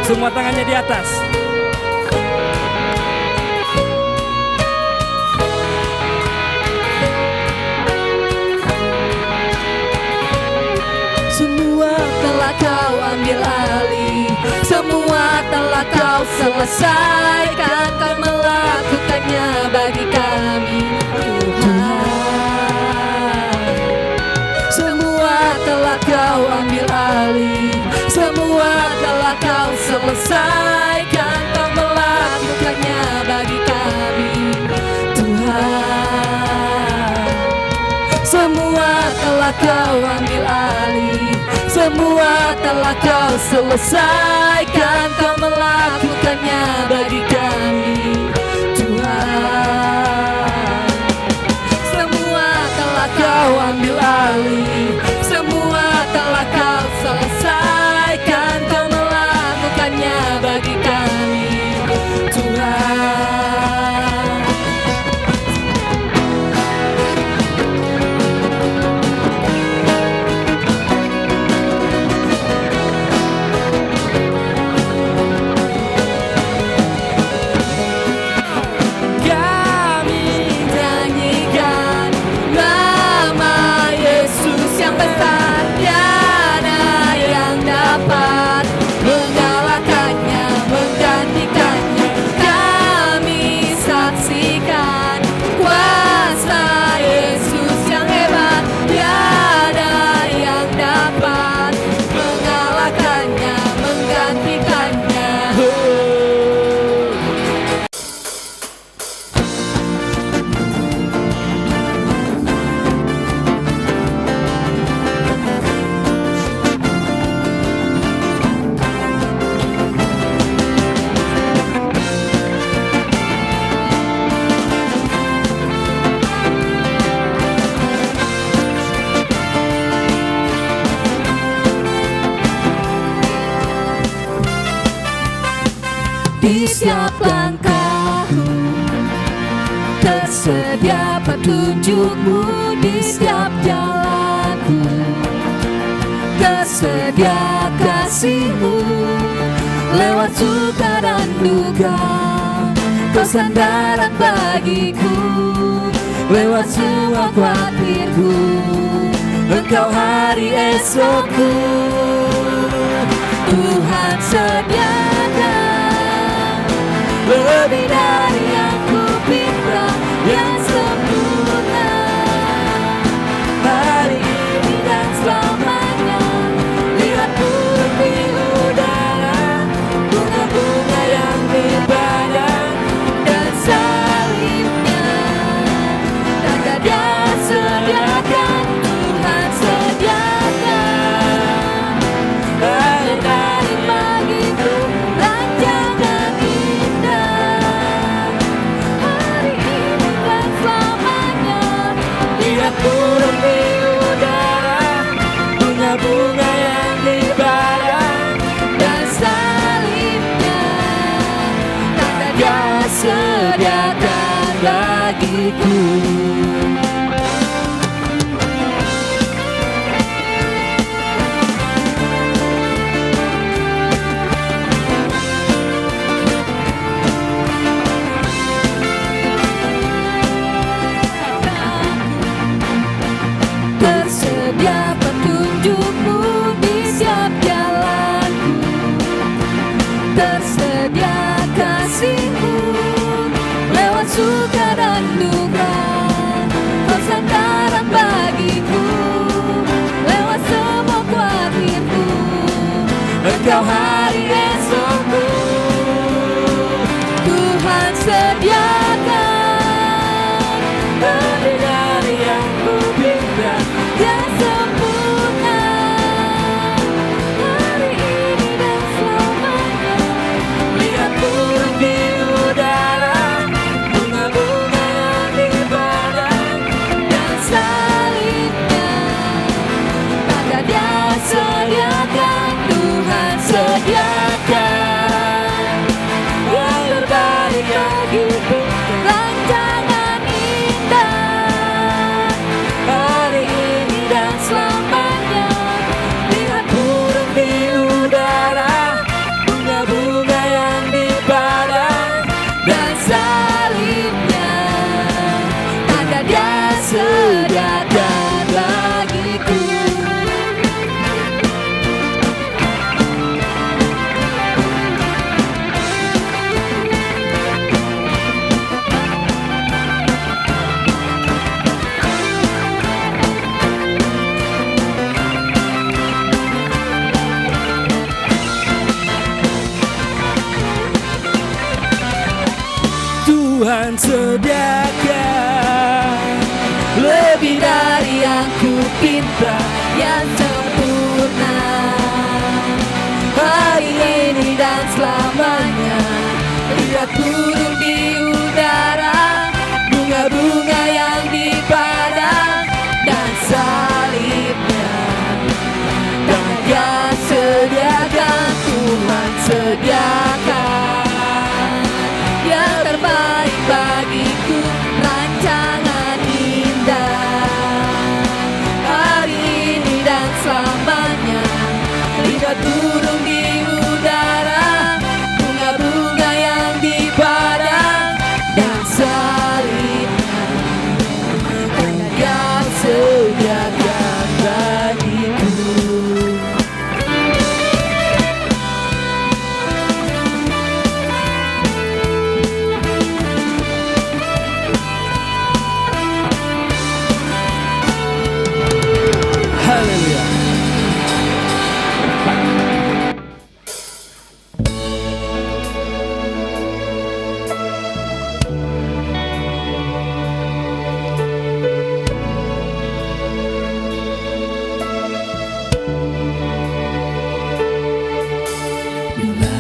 Semua tangannya di atas. Semua telah kau ambil alih, semua telah kau selesaikan. Kau melakukannya bagi kami, Tuhan. Semua telah kau ambil alih, semua telah kau selesaikan. Kau melakukannya bagi kami, Tuhan. Semua telah kau ambil alih, semua telah kau selesaikan. Kau melakukannya bagi kami, Tuhan. Semua telah kau ambil alih, semua telah kau selesaikan. Kau melakukannya bagi kami, Tuhan. Di setiap langkahku tersedia petunjukmu, di setiap jalanku tersedia kasihmu. Lewat suka dan duka kau sandaran bagiku, lewat semua khawatirku engkau hari esokku. Tuhan sediakan lebih dari yang kupikirkan, bagiku. Tersedia petunjukmu di setiap jalanku, tersedia kasihmu lewat suka dan duka. Kau sandaran bagiku lewat semua khawatirku. Engkau hari esokku, Tuhan sediakan lebih dari yang ku minta. Yang sempurna hari ini dan selamanya. Lihat burung di udara, bunga-bunga yang di badan, dan salibnya tanda Dia sediakan. Tuhan sediakan yang terbaik bagiku. Rancangan indah hari ini dan selamanya. Lihat burung di udara, bunga-bunga yang di badan, dan salibnya tanda Dia sediakan bagiku. Tuhan sediakan Lebih dari yang ku pinta, yang sempurna hari ini dan selamanya. Lihat burung di udara, bunga-bunga yang di padang, dan salibnya dan Dia sediakan. Tuhan sediakan yang terbaik bagiku. Rancangan indah hari ini dan selamanya. Lihat burung di udara, bunga-bunga yang di padang, dan salibnya tanda Dia sediakan bagiku. Haleluya. Bila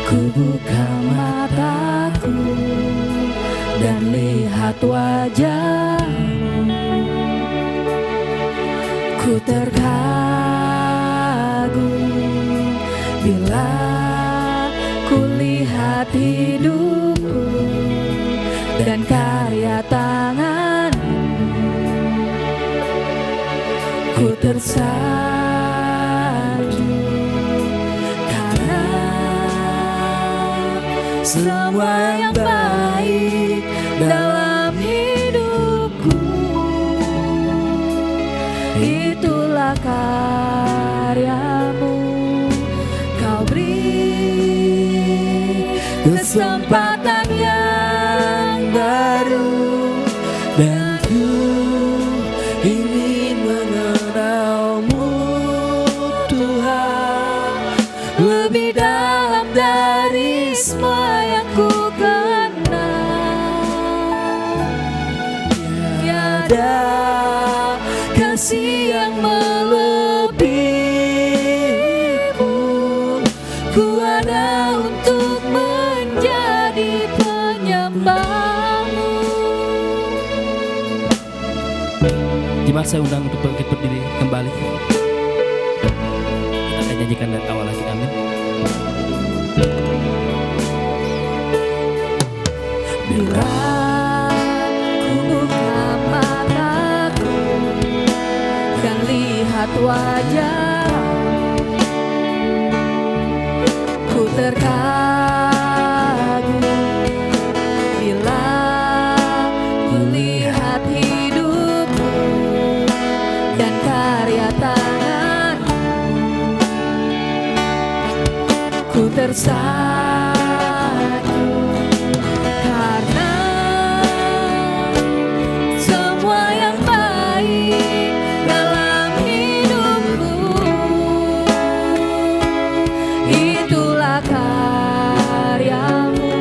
ku buka mataku dan lihat wajahmu, ku terkagum. Bila ku lihat hidupku dan karya tanganmu, ku tersanjung karena semua yang baik dalam hidupku itulah karyamu. Kau beri kesempatan yang baru, dan ku ingin mengenalmu Tuhan lebih dalam dari semua yang ku kenal. Tiada kasih yang melebihimu. Ku ada untuk menjadi penyembahmu. Jemaat, saya undang untuk bangkit berdiri kembali. Kita akan nyanyikan dari awal lagi, amin. Bila wajah, ku terkagum bila ku lihat hidupmu dan karya tanganmu. Ku tersanjung karena semua yang baik dalam hidupmu, itulah karyamu.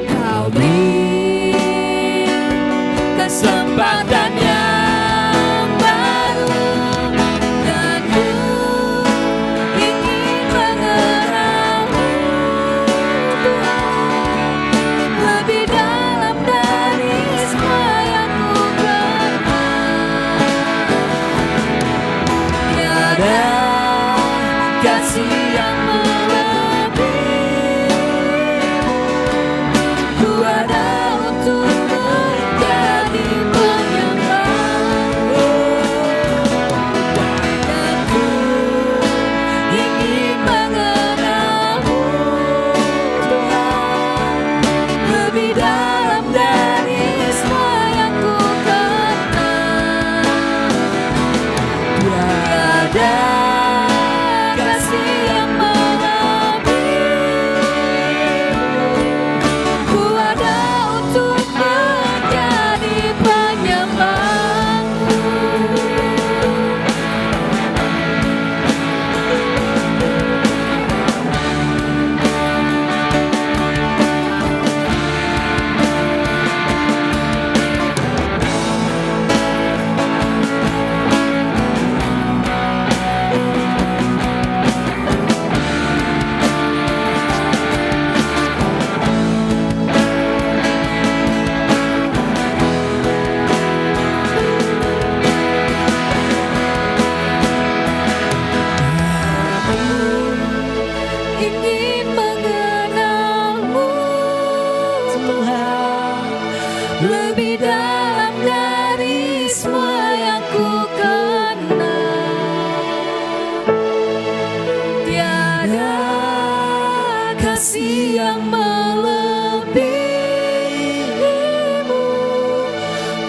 Kau beri kesempatan yang baru, dan ku ingin mengenalmu, Tuhan, lebih dalam dari semua yang ku kenal. Tiada kasih yang melebihimu, ku ada untuk menjadi penyembahmu, dan ku ingin mengenalmu, Tuhan, lebih dalam dari semua yang ku kenal. Tiada kasih yang melebihimu, ku ada untuk menjadi penyembahmu. Ingin mengenalmu, Tuhan, lebih dalam dari semua yang ku kenal. Tiada kasih yang melebihimu,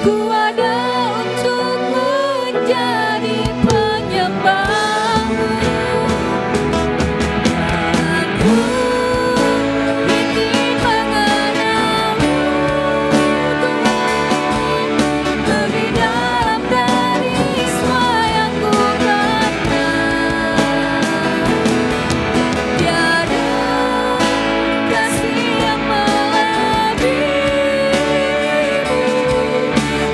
ku ada untuk menjadi penyembahmu. Ku ingin mengenalmu, Tuhan, lebih dalam dari semua yang ku kenal. Tiada kasih yang melebihimu,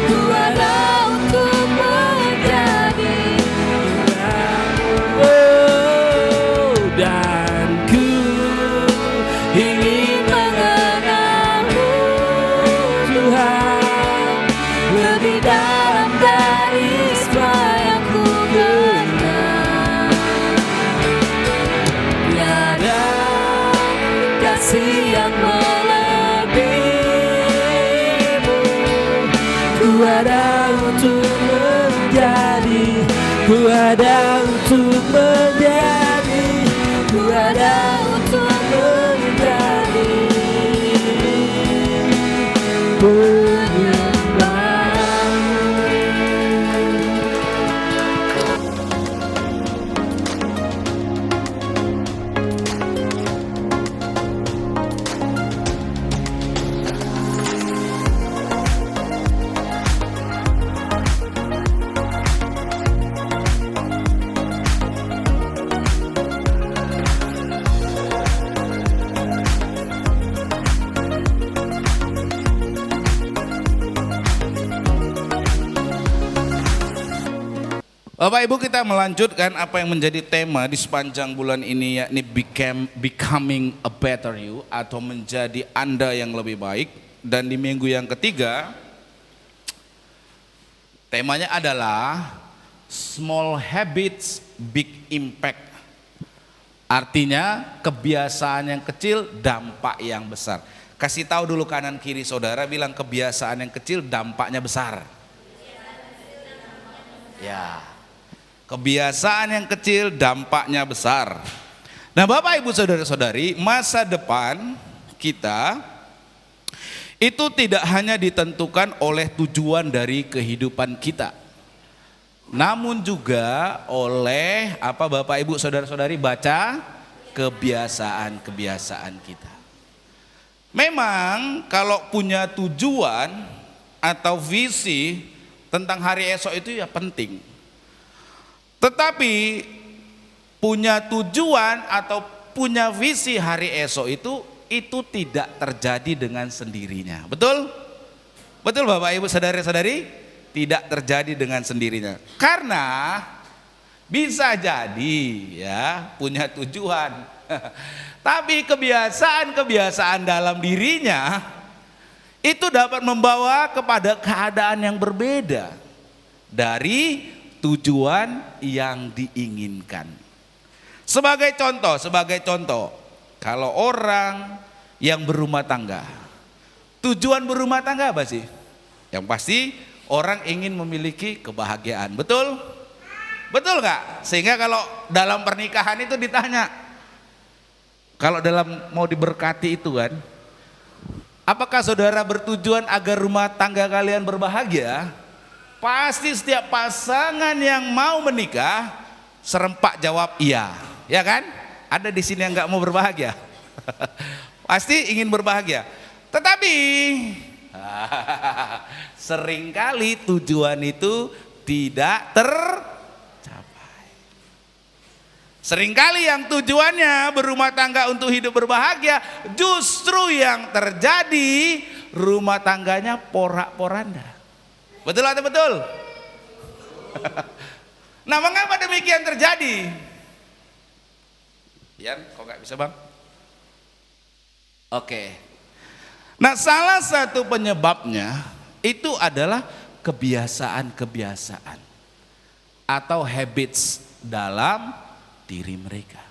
ku ada untuk menjadi Dan ku ingin mengenalmu, Tuhan, lebih dalam dari semua yang ku kenal. Tiada kasih yang melebihimu, ku ada untuk menjadi, ku ada untuk menjadi, ku ada untuk menjadi Bapak Ibu, kita melanjutkan apa yang menjadi tema di sepanjang bulan ini, yakni becoming a better you, atau menjadi Anda yang lebih baik. Dan di minggu yang ketiga temanya adalah small habits big impact. Artinya kebiasaan yang kecil dampak yang besar. Kasih tahu dulu kanan kiri saudara, bilang kebiasaan yang kecil dampaknya besar. Ya. Kebiasaan yang kecil dampaknya besar. Nah, Bapak Ibu saudara-saudari, masa depan kita itu tidak hanya ditentukan oleh tujuan dari kehidupan kita, namun juga oleh apa Bapak Ibu saudara-saudari baca kebiasaan-kebiasaan kita. Memang kalau punya tujuan atau visi tentang hari esok itu ya penting. Tetapi punya tujuan atau punya visi hari esok itu tidak terjadi dengan sendirinya. Betul? Betul Bapak Ibu saudara-saudari? Tidak terjadi dengan sendirinya. Karena bisa jadi ya punya tujuan. Tapi kebiasaan-kebiasaan dalam dirinya itu dapat membawa kepada keadaan yang berbeda dari tujuan yang diinginkan. Sebagai contoh, kalau orang yang berumah tangga, tujuan berumah tangga apa sih? Yang pasti orang ingin memiliki kebahagiaan, betul? Betul nggak? Sehingga kalau dalam pernikahan itu ditanya, kalau dalam mau diberkati itu kan, apakah saudara bertujuan agar rumah tangga kalian berbahagia? Pasti setiap pasangan yang mau menikah serempak jawab iya, ya kan? Ada di sini yang nggak mau berbahagia, pasti ingin berbahagia. Tetapi seringkali tujuan itu tidak tercapai. Seringkali yang tujuannya berumah tangga untuk hidup berbahagia, justru yang terjadi rumah tangganya porak-poranda. Betul atau betul? Nah, mengapa demikian terjadi? Yan, kok nggak bisa bang? Oke. Nah, salah satu penyebabnya itu adalah kebiasaan-kebiasaan atau habits dalam diri mereka.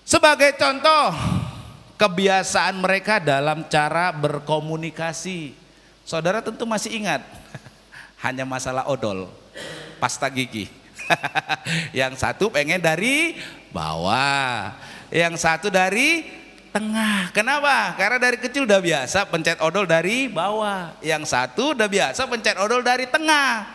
Sebagai contoh, kebiasaan mereka dalam cara berkomunikasi. Saudara tentu masih ingat, hanya masalah odol, pasta gigi. Yang satu pengen dari bawah, yang satu dari tengah. Kenapa? Karena dari kecil udah biasa pencet odol dari bawah, yang satu udah biasa pencet odol dari tengah.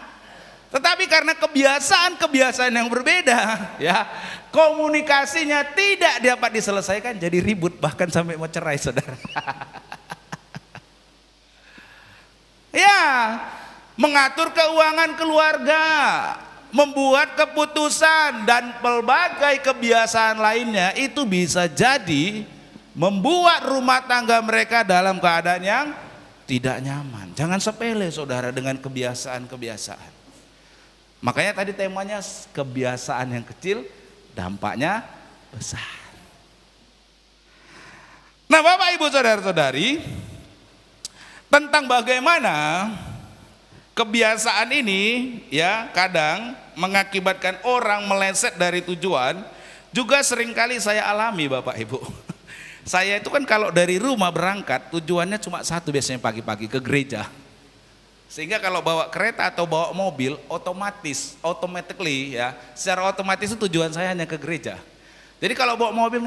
Tetapi karena kebiasaan-kebiasaan yang berbeda, ya, komunikasinya tidak dapat diselesaikan, jadi ribut bahkan sampai mau cerai, saudara. Ya, mengatur keuangan keluarga, membuat keputusan dan berbagai kebiasaan lainnya itu bisa jadi membuat rumah tangga mereka dalam keadaan yang tidak nyaman. Jangan sepele saudara dengan kebiasaan-kebiasaan. Makanya tadi temanya kebiasaan yang kecil dampaknya besar. Nah, Bapak Ibu saudara-saudari, tentang bagaimana kebiasaan ini ya kadang mengakibatkan orang meleset dari tujuan, juga seringkali saya alami Bapak Ibu. Saya itu kan kalau dari rumah berangkat tujuannya cuma satu, biasanya pagi-pagi ke gereja. Sehingga kalau bawa kereta atau bawa mobil automatically ya, secara otomatis itu tujuan saya hanya ke gereja. Jadi kalau bawa mobil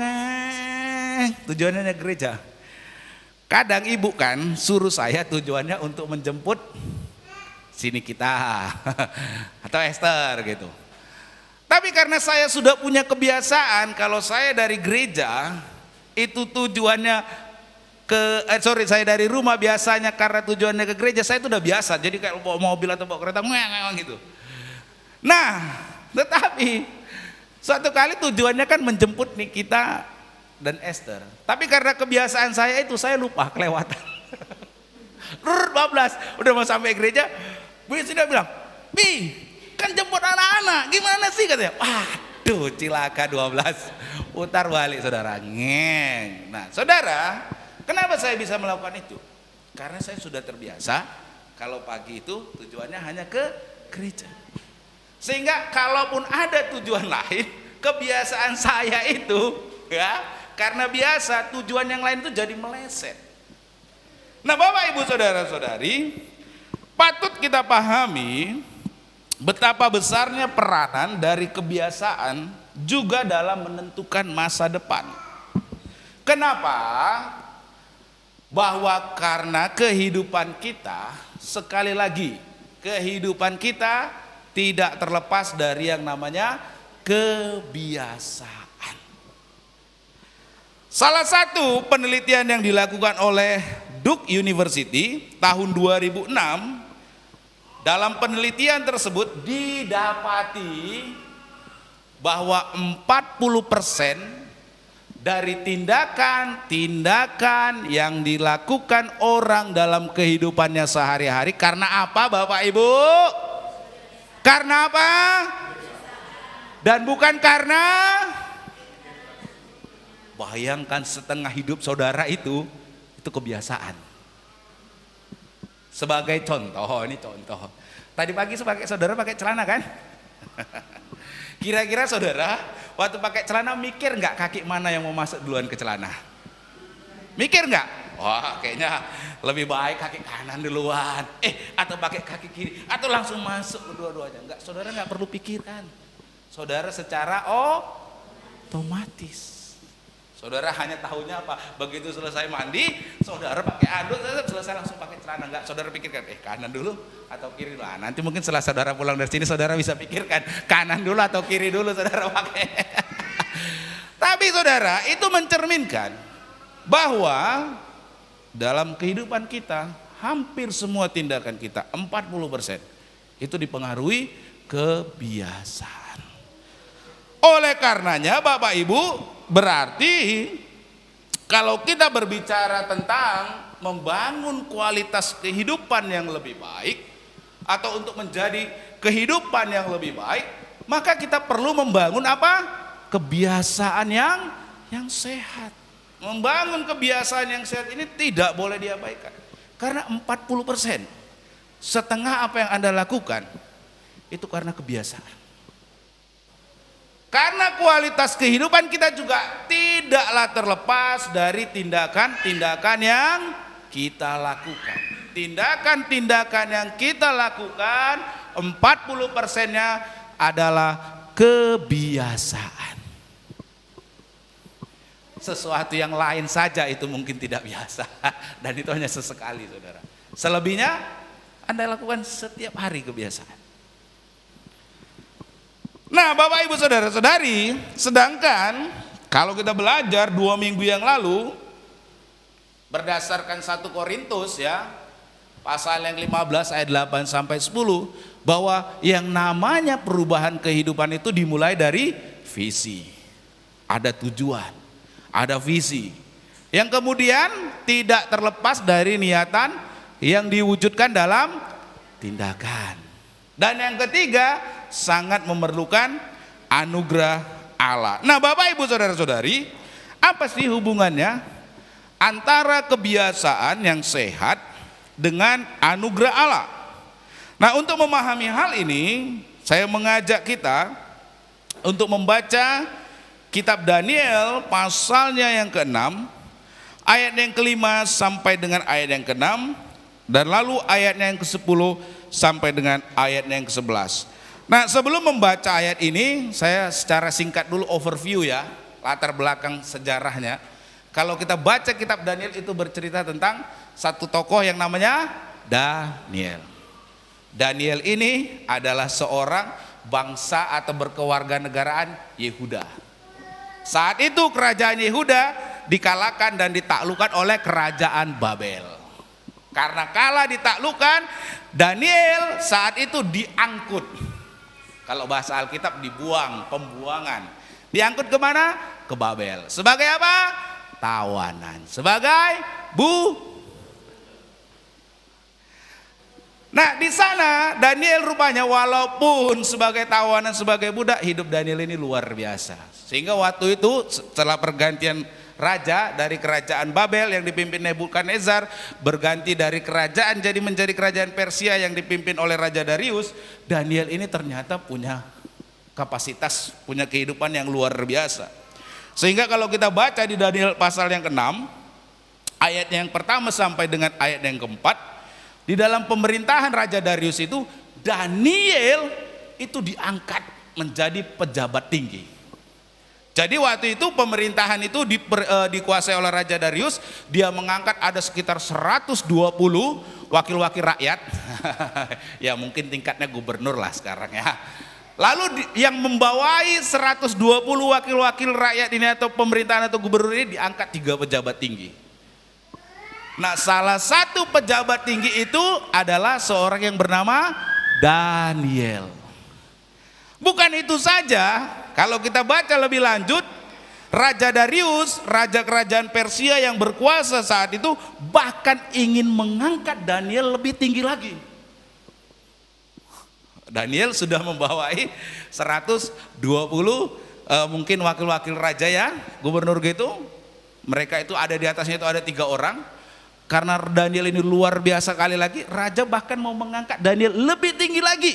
tujuannya hanya ke gereja. Kadang ibu kan suruh saya tujuannya untuk menjemput sini kita atau Esther gitu. Tapi karena saya sudah punya kebiasaan kalau saya dari gereja itu tujuannya saya dari rumah biasanya karena tujuannya ke gereja, saya itu udah biasa. Jadi kayak bawa mobil atau bawa kereta gitu. Nah, tetapi suatu kali tujuannya kan menjemput Nikita dan Esther. Tapi karena kebiasaan saya itu saya lupa, kelewatan. 12 udah mau sampai gereja, Bu sudah bilang, "Bi, kan jemput anak-anak, gimana sih?" katanya. Waduh, cilaka 12. Putar balik saudara. Ngeng. Nah, saudara, kenapa saya bisa melakukan itu? Karena saya sudah terbiasa kalau pagi itu tujuannya hanya ke gereja. Sehingga kalaupun ada tujuan lain, kebiasaan saya itu ya, karena biasa tujuan yang lain itu jadi meleset. Nah, Bapak Ibu saudara-saudari, patut kita pahami betapa besarnya peranan dari kebiasaan juga dalam menentukan masa depan. Kenapa? Bahwa karena kehidupan kita, sekali lagi, kehidupan kita tidak terlepas dari yang namanya kebiasaan. Salah satu penelitian yang dilakukan oleh Duke University tahun 2006, dalam penelitian tersebut didapati bahwa 40% dari tindakan-tindakan yang dilakukan orang dalam kehidupannya sehari-hari karena apa Bapak Ibu? Karena apa? Dan bukan karena, bayangkan setengah hidup saudara itu kebiasaan. Sebagai contoh, ini contoh. Tadi pagi saudara pakai celana kan? Kira-kira saudara waktu pakai celana mikir nggak kaki mana yang mau masuk duluan ke celana? Mikir nggak? Wah, kayaknya lebih baik kaki kanan duluan. Atau pakai kaki kiri, atau langsung masuk kedua-duanya. Enggak, saudara nggak perlu pikirkan. Saudara secara otomatis. Saudara hanya tahunya apa? Begitu selesai mandi, saudara pakai anduk, selesai langsung pakai celana. Enggak, saudara pikirkan, kanan dulu atau kiri dulu. Nanti mungkin setelah saudara pulang dari sini, saudara bisa pikirkan kanan dulu atau kiri dulu saudara pakai. Tapi saudara, itu mencerminkan bahwa dalam kehidupan kita, hampir semua tindakan kita, 40% itu dipengaruhi kebiasaan. Oleh karenanya Bapak Ibu, berarti kalau kita berbicara tentang membangun kualitas kehidupan yang lebih baik atau untuk menjadi kehidupan yang lebih baik, maka kita perlu membangun apa? Kebiasaan yang sehat. Membangun kebiasaan yang sehat ini tidak boleh diabaikan. Karena 40%, setengah apa yang Anda lakukan itu karena kebiasaan. Karena kualitas kehidupan kita juga tidaklah terlepas dari tindakan-tindakan yang kita lakukan. Tindakan-tindakan yang kita lakukan 40%-nya adalah kebiasaan. Sesuatu yang lain saja itu mungkin tidak biasa, dan itu hanya sesekali saudara. Selebihnya Anda lakukan setiap hari kebiasaan. Nah Bapak Ibu Saudara-saudari, sedangkan kalau kita belajar 2 minggu yang lalu berdasarkan 1 Korintus ya, pasal yang 15 ayat 8 sampai 10, bahwa yang namanya perubahan kehidupan itu dimulai dari visi. Ada tujuan, ada visi. Yang kemudian tidak terlepas dari niatan yang diwujudkan dalam tindakan. Dan yang ketiga, sangat memerlukan anugerah Allah. Nah Bapak Ibu Saudara-saudari, apa sih hubungannya antara kebiasaan yang sehat dengan anugerah Allah? Nah untuk memahami hal ini, saya mengajak kita untuk membaca kitab Daniel pasalnya yang ke-6, ayat yang ke-5 sampai dengan ayat yang ke-6, dan lalu ayatnya yang ke-10 sampai dengan ayatnya yang ke-11. Nah sebelum membaca ayat ini, saya secara singkat dulu overview ya, latar belakang sejarahnya. Kalau kita baca kitab Daniel itu bercerita tentang satu tokoh yang namanya Daniel. Daniel ini adalah seorang bangsa atau berkewarganegaraan Yehuda. Saat itu kerajaan Yehuda dikalahkan dan ditaklukkan oleh kerajaan Babel. Karena kalah ditaklukkan, Daniel saat itu diangkut. Kalau bahasa Alkitab dibuang, pembuangan. Diangkut kemana? Ke Babel. Sebagai apa? Tawanan. Sebagai Nah di sana Daniel rupanya walaupun sebagai tawanan, sebagai budak, hidup Daniel ini luar biasa. Sehingga waktu itu setelah pergantian raja dari kerajaan Babel yang dipimpin Nebukadnezar, berganti dari kerajaan jadi menjadi kerajaan Persia yang dipimpin oleh Raja Darius, Daniel ini ternyata punya kapasitas, punya kehidupan yang luar biasa. Sehingga kalau kita baca di Daniel pasal yang ke-6, ayat yang pertama sampai dengan ayat yang keempat, di dalam pemerintahan Raja Darius itu Daniel itu diangkat menjadi pejabat tinggi. Jadi waktu itu pemerintahan itu dikuasai oleh Raja Darius. Dia mengangkat ada sekitar 120 wakil-wakil rakyat. Ya mungkin tingkatnya gubernur lah sekarang ya. Lalu yang membawai 120 wakil-wakil rakyat ini atau pemerintahan atau gubernur ini diangkat 3 pejabat tinggi. Nah, salah satu pejabat tinggi itu adalah seorang yang bernama Daniel. Bukan itu saja, kalau kita baca lebih lanjut, Raja Darius, raja kerajaan Persia yang berkuasa saat itu bahkan ingin mengangkat Daniel lebih tinggi lagi. Daniel sudah membawai 120 mungkin wakil-wakil raja ya, gubernur gitu. Mereka itu ada di atasnya itu ada 3 orang. Karena Daniel ini luar biasa kali lagi, raja bahkan mau mengangkat Daniel lebih tinggi lagi.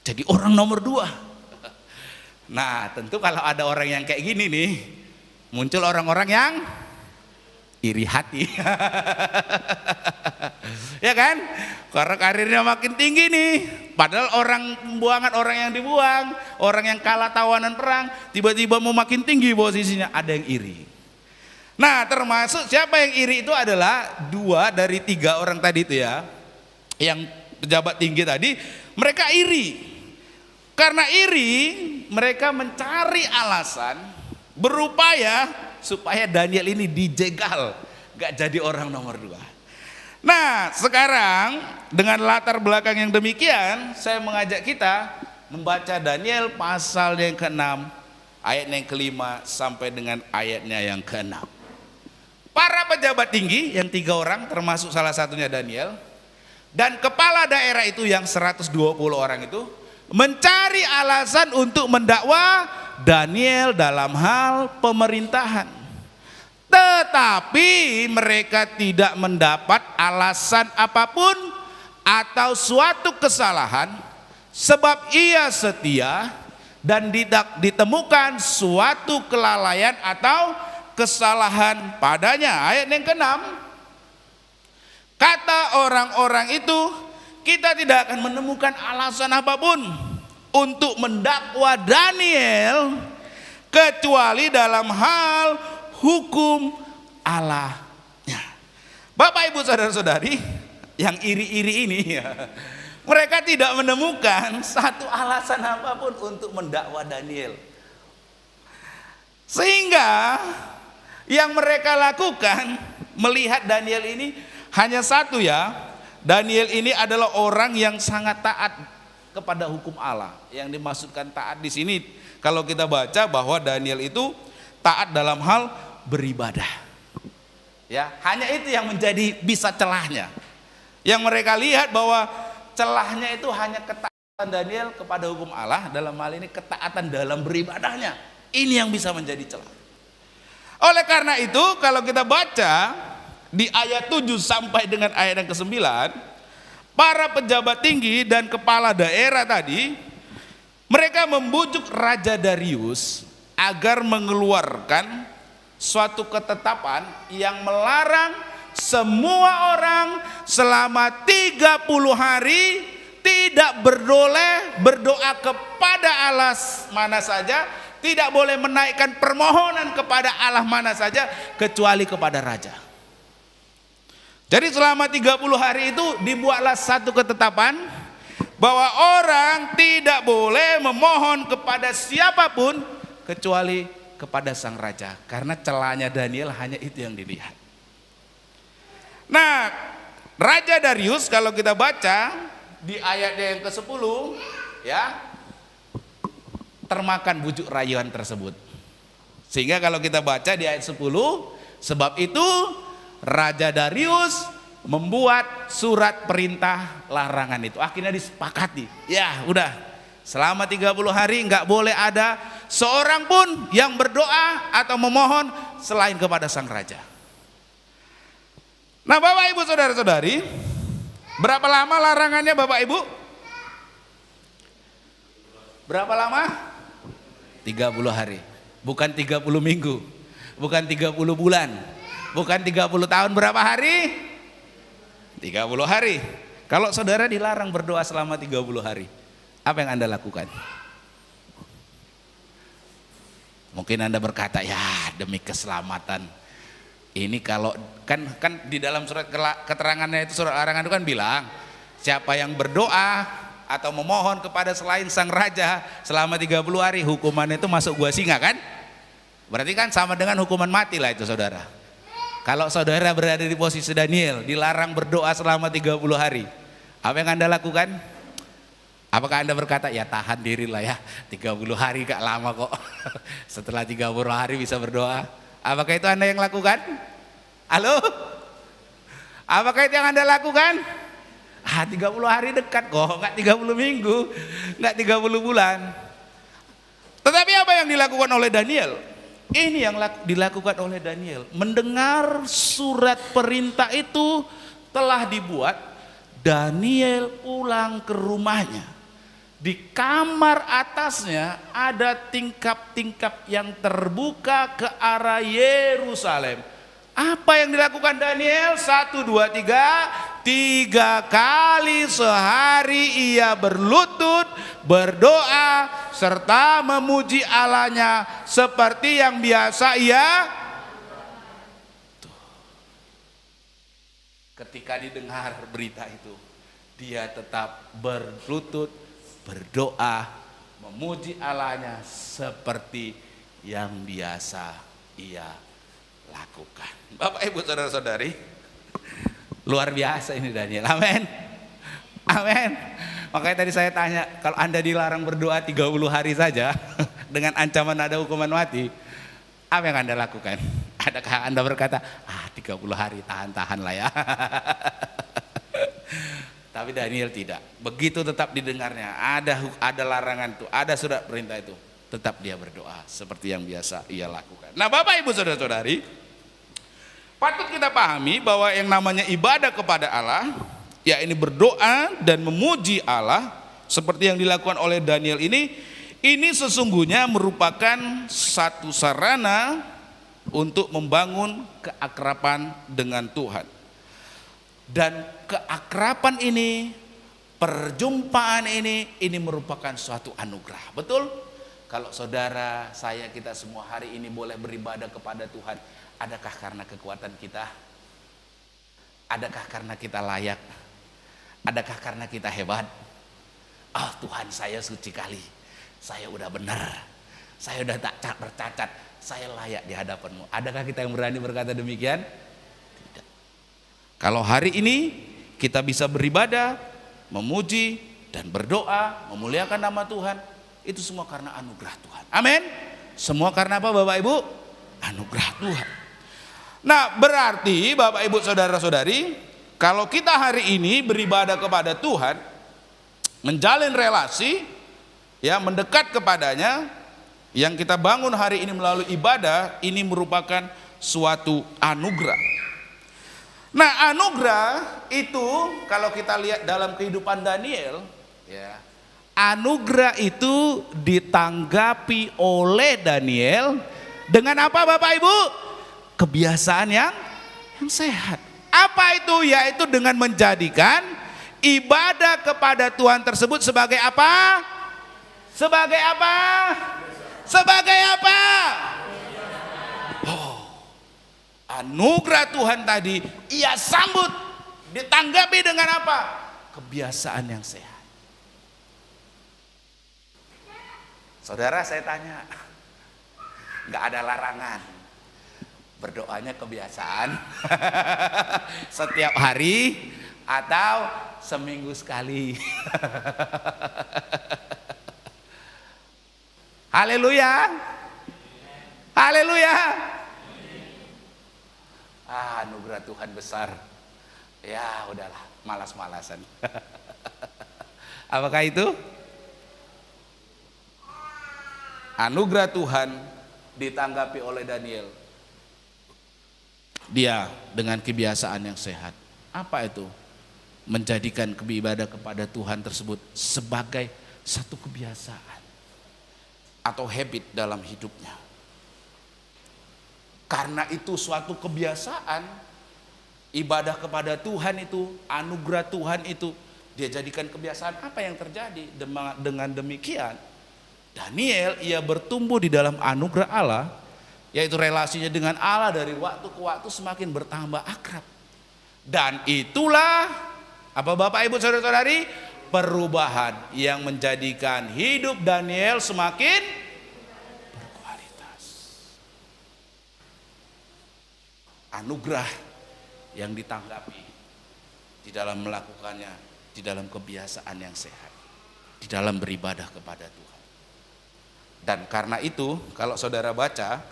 Jadi orang nomor 2. Nah tentu kalau ada orang yang kayak gini nih, muncul orang-orang yang iri hati. Ya kan? Karena karirnya makin tinggi nih. Padahal orang pembuangan, orang yang dibuang, orang yang kalah tawanan perang, tiba-tiba mau makin tinggi posisinya, ada yang iri. Nah termasuk siapa yang iri itu adalah 2 dari 3 orang tadi itu ya, yang pejabat tinggi tadi, mereka iri. Karena iri, mereka mencari alasan, berupaya supaya Daniel ini dijegal, gak jadi orang nomor 2. Nah sekarang dengan latar belakang yang demikian, saya mengajak kita membaca Daniel pasal yang ke-6, ayat yang ke-5 sampai dengan ayatnya yang ke-6. Para pejabat tinggi yang 3 orang termasuk salah satunya Daniel, dan kepala daerah itu yang 120 orang itu mencari alasan untuk mendakwa Daniel dalam hal pemerintahan. Tetapi mereka tidak mendapat alasan apapun atau suatu kesalahan, sebab ia setia dan tidak ditemukan suatu kelalaian atau kesalahan padanya. Ayat yang ke-6, kata orang-orang itu, kita tidak akan menemukan alasan apapun untuk mendakwa Daniel kecuali dalam hal hukum Allahnya. Bapak ibu saudara-saudari yang iri-iri ini ya, mereka tidak menemukan satu alasan apapun untuk mendakwa Daniel. Sehingga yang mereka lakukan melihat Daniel ini hanya satu ya, Daniel ini adalah orang yang sangat taat kepada hukum Allah. Yang dimaksudkan taat di sini kalau kita baca bahwa Daniel itu taat dalam hal beribadah. Ya, hanya itu yang menjadi bisa celahnya. Yang mereka lihat bahwa celahnya itu hanya ketaatan Daniel kepada hukum Allah, dalam hal ini ketaatan dalam beribadahnya. Ini yang bisa menjadi celah. Oleh karena itu kalau kita baca di ayat 7 sampai dengan ayat yang ke-9, para pejabat tinggi dan kepala daerah tadi, mereka membujuk Raja Darius agar mengeluarkan suatu ketetapan yang melarang semua orang selama 30 hari tidak berboleh berdoa kepada Allah mana saja, tidak boleh menaikkan permohonan kepada Allah mana saja kecuali kepada raja. Jadi selama 30 hari itu dibuatlah satu ketetapan bahwa orang tidak boleh memohon kepada siapapun kecuali kepada sang raja, karena celahnya Daniel hanya itu yang dilihat. Nah, Raja Darius kalau kita baca di ayat yang ke-10 ya, termakan bujuk rayuan tersebut. Sehingga kalau kita baca di ayat 10, sebab itu Raja Darius membuat surat perintah larangan itu. Akhirnya disepakati. Ya udah, selama 30 hari nggak boleh ada seorang pun yang berdoa atau memohon selain kepada sang raja. Nah Bapak Ibu saudara-saudari, berapa lama larangannya Bapak Ibu? Berapa lama? 30 hari. Bukan 30 minggu. Bukan 30 bulan. Bukan 30 tahun. Berapa hari? 30 hari. Kalau saudara dilarang berdoa selama 30 hari, Apa yang Anda lakukan? Mungkin Anda berkata, ya demi keselamatan. Ini kalau kan di dalam surat keterangannya itu, surat larangan itu kan bilang, siapa yang berdoa atau memohon kepada selain sang raja selama 30 hari, hukumannya itu masuk gua singa kan? Berarti kan sama dengan hukuman mati lah itu saudara. Kalau saudara berada di posisi Daniel, dilarang berdoa selama 30 hari, apa yang Anda lakukan? Apakah Anda berkata, ya tahan diri lah ya, 30 hari gak lama kok, setelah 30 hari bisa berdoa? Apakah itu Anda yang lakukan? Halo? Apakah itu yang Anda lakukan? 30 hari dekat kok, gak 30 minggu, gak 30 bulan. Tetapi apa yang dilakukan oleh Daniel? Ini yang dilakukan oleh Daniel. Mendengar surat perintah itu telah dibuat, Daniel pulang ke rumahnya. Di kamar atasnya ada tingkap-tingkap yang terbuka ke arah Yerusalem. Apa yang dilakukan Daniel? 1, 2, 3. 3 kali sehari ia berlutut, berdoa, serta memuji Allahnya seperti yang biasa ia. Ketika didengar berita itu, dia tetap berlutut, berdoa, memuji Allahnya seperti yang biasa ia lakukan. Bapak Ibu saudara-saudari, luar biasa ini Daniel. Amin. Amin. Makanya tadi saya tanya, kalau Anda dilarang berdoa 30 hari saja dengan ancaman ada hukuman mati, apa yang Anda lakukan? Adakah Anda berkata, 30 hari tahan-tahan lah ya. Tapi Daniel tidak. Begitu tetap didengarnya, ada larangan itu, ada surat perintah itu, tetap dia berdoa seperti yang biasa ia lakukan. Nah, Bapak Ibu saudara-saudari, patut kita pahami bahwa yang namanya ibadah kepada Allah, ya ini berdoa dan memuji Allah seperti yang dilakukan oleh Daniel ini sesungguhnya merupakan satu sarana untuk membangun keakraban dengan Tuhan. Dan keakraban ini, perjumpaan ini merupakan suatu anugerah. Betul? Kalau saudara, saya, kita semua hari ini boleh beribadah kepada Tuhan, adakah karena kekuatan kita? Adakah karena kita layak? Adakah karena kita hebat? Oh Tuhan, saya suci kali, saya udah benar, saya udah tak bercacat, saya layak di hadapan-Mu. Adakah kita yang berani berkata demikian? Tidak. Kalau hari ini kita bisa beribadah, memuji dan berdoa, memuliakan nama Tuhan, itu semua karena anugerah Tuhan. Amin. Semua karena apa Bapak Ibu? Anugerah Tuhan. Nah, berarti Bapak Ibu saudara-saudari, kalau kita hari ini beribadah kepada Tuhan, menjalin relasi, ya mendekat kepadanya, yang kita bangun hari ini melalui ibadah, ini merupakan suatu anugerah. Nah, anugerah itu kalau kita lihat dalam kehidupan Daniel, ya, anugerah itu ditanggapi oleh Daniel dengan apa Bapak Ibu? Kebiasaan yang sehat. Apa itu? Yaitu dengan menjadikan ibadah kepada Tuhan tersebut sebagai apa? Sebagai apa? Sebagai apa? Oh, anugerah Tuhan tadi ia sambut, ditanggapi dengan apa? Kebiasaan yang sehat. Saudara, saya tanya, nggak ada larangan, berdoanya kebiasaan setiap hari atau seminggu sekali? Haleluya, haleluya. Anugerah Tuhan besar. Ya udahlah, malas-malasan. Apakah itu? Anugerah Tuhan ditanggapi oleh Daniel. Dia dengan kebiasaan yang sehat. Apa itu? Menjadikan beribadah kepada Tuhan tersebut sebagai satu kebiasaan atau habit dalam hidupnya. Karena itu suatu kebiasaan, ibadah kepada Tuhan itu, anugerah Tuhan itu Dia jadikan kebiasaan. Apa yang terjadi? Dengan demikian Daniel ia bertumbuh di dalam anugerah Allah, yaitu relasinya dengan Allah dari waktu ke waktu semakin bertambah akrab. Dan itulah apa Bapak Ibu Saudara-saudari, perubahan yang menjadikan hidup Daniel semakin berkualitas. Anugerah yang ditanggapi di dalam melakukannya, di dalam kebiasaan yang sehat, di dalam beribadah kepada Tuhan. Dan karena itu kalau saudara baca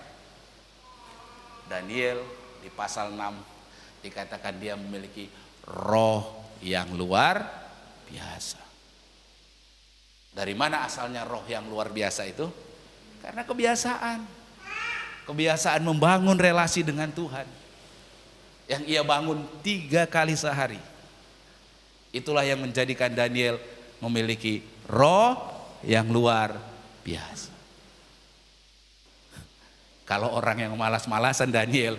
Daniel di pasal 6 dikatakan dia memiliki roh yang luar biasa. Dari mana asalnya roh yang luar biasa itu? Karena kebiasaan. Kebiasaan membangun relasi dengan Tuhan. Yang ia bangun 3 kali sehari. Itulah yang menjadikan Daniel memiliki roh yang luar biasa. Kalau orang yang malas-malasan Daniel,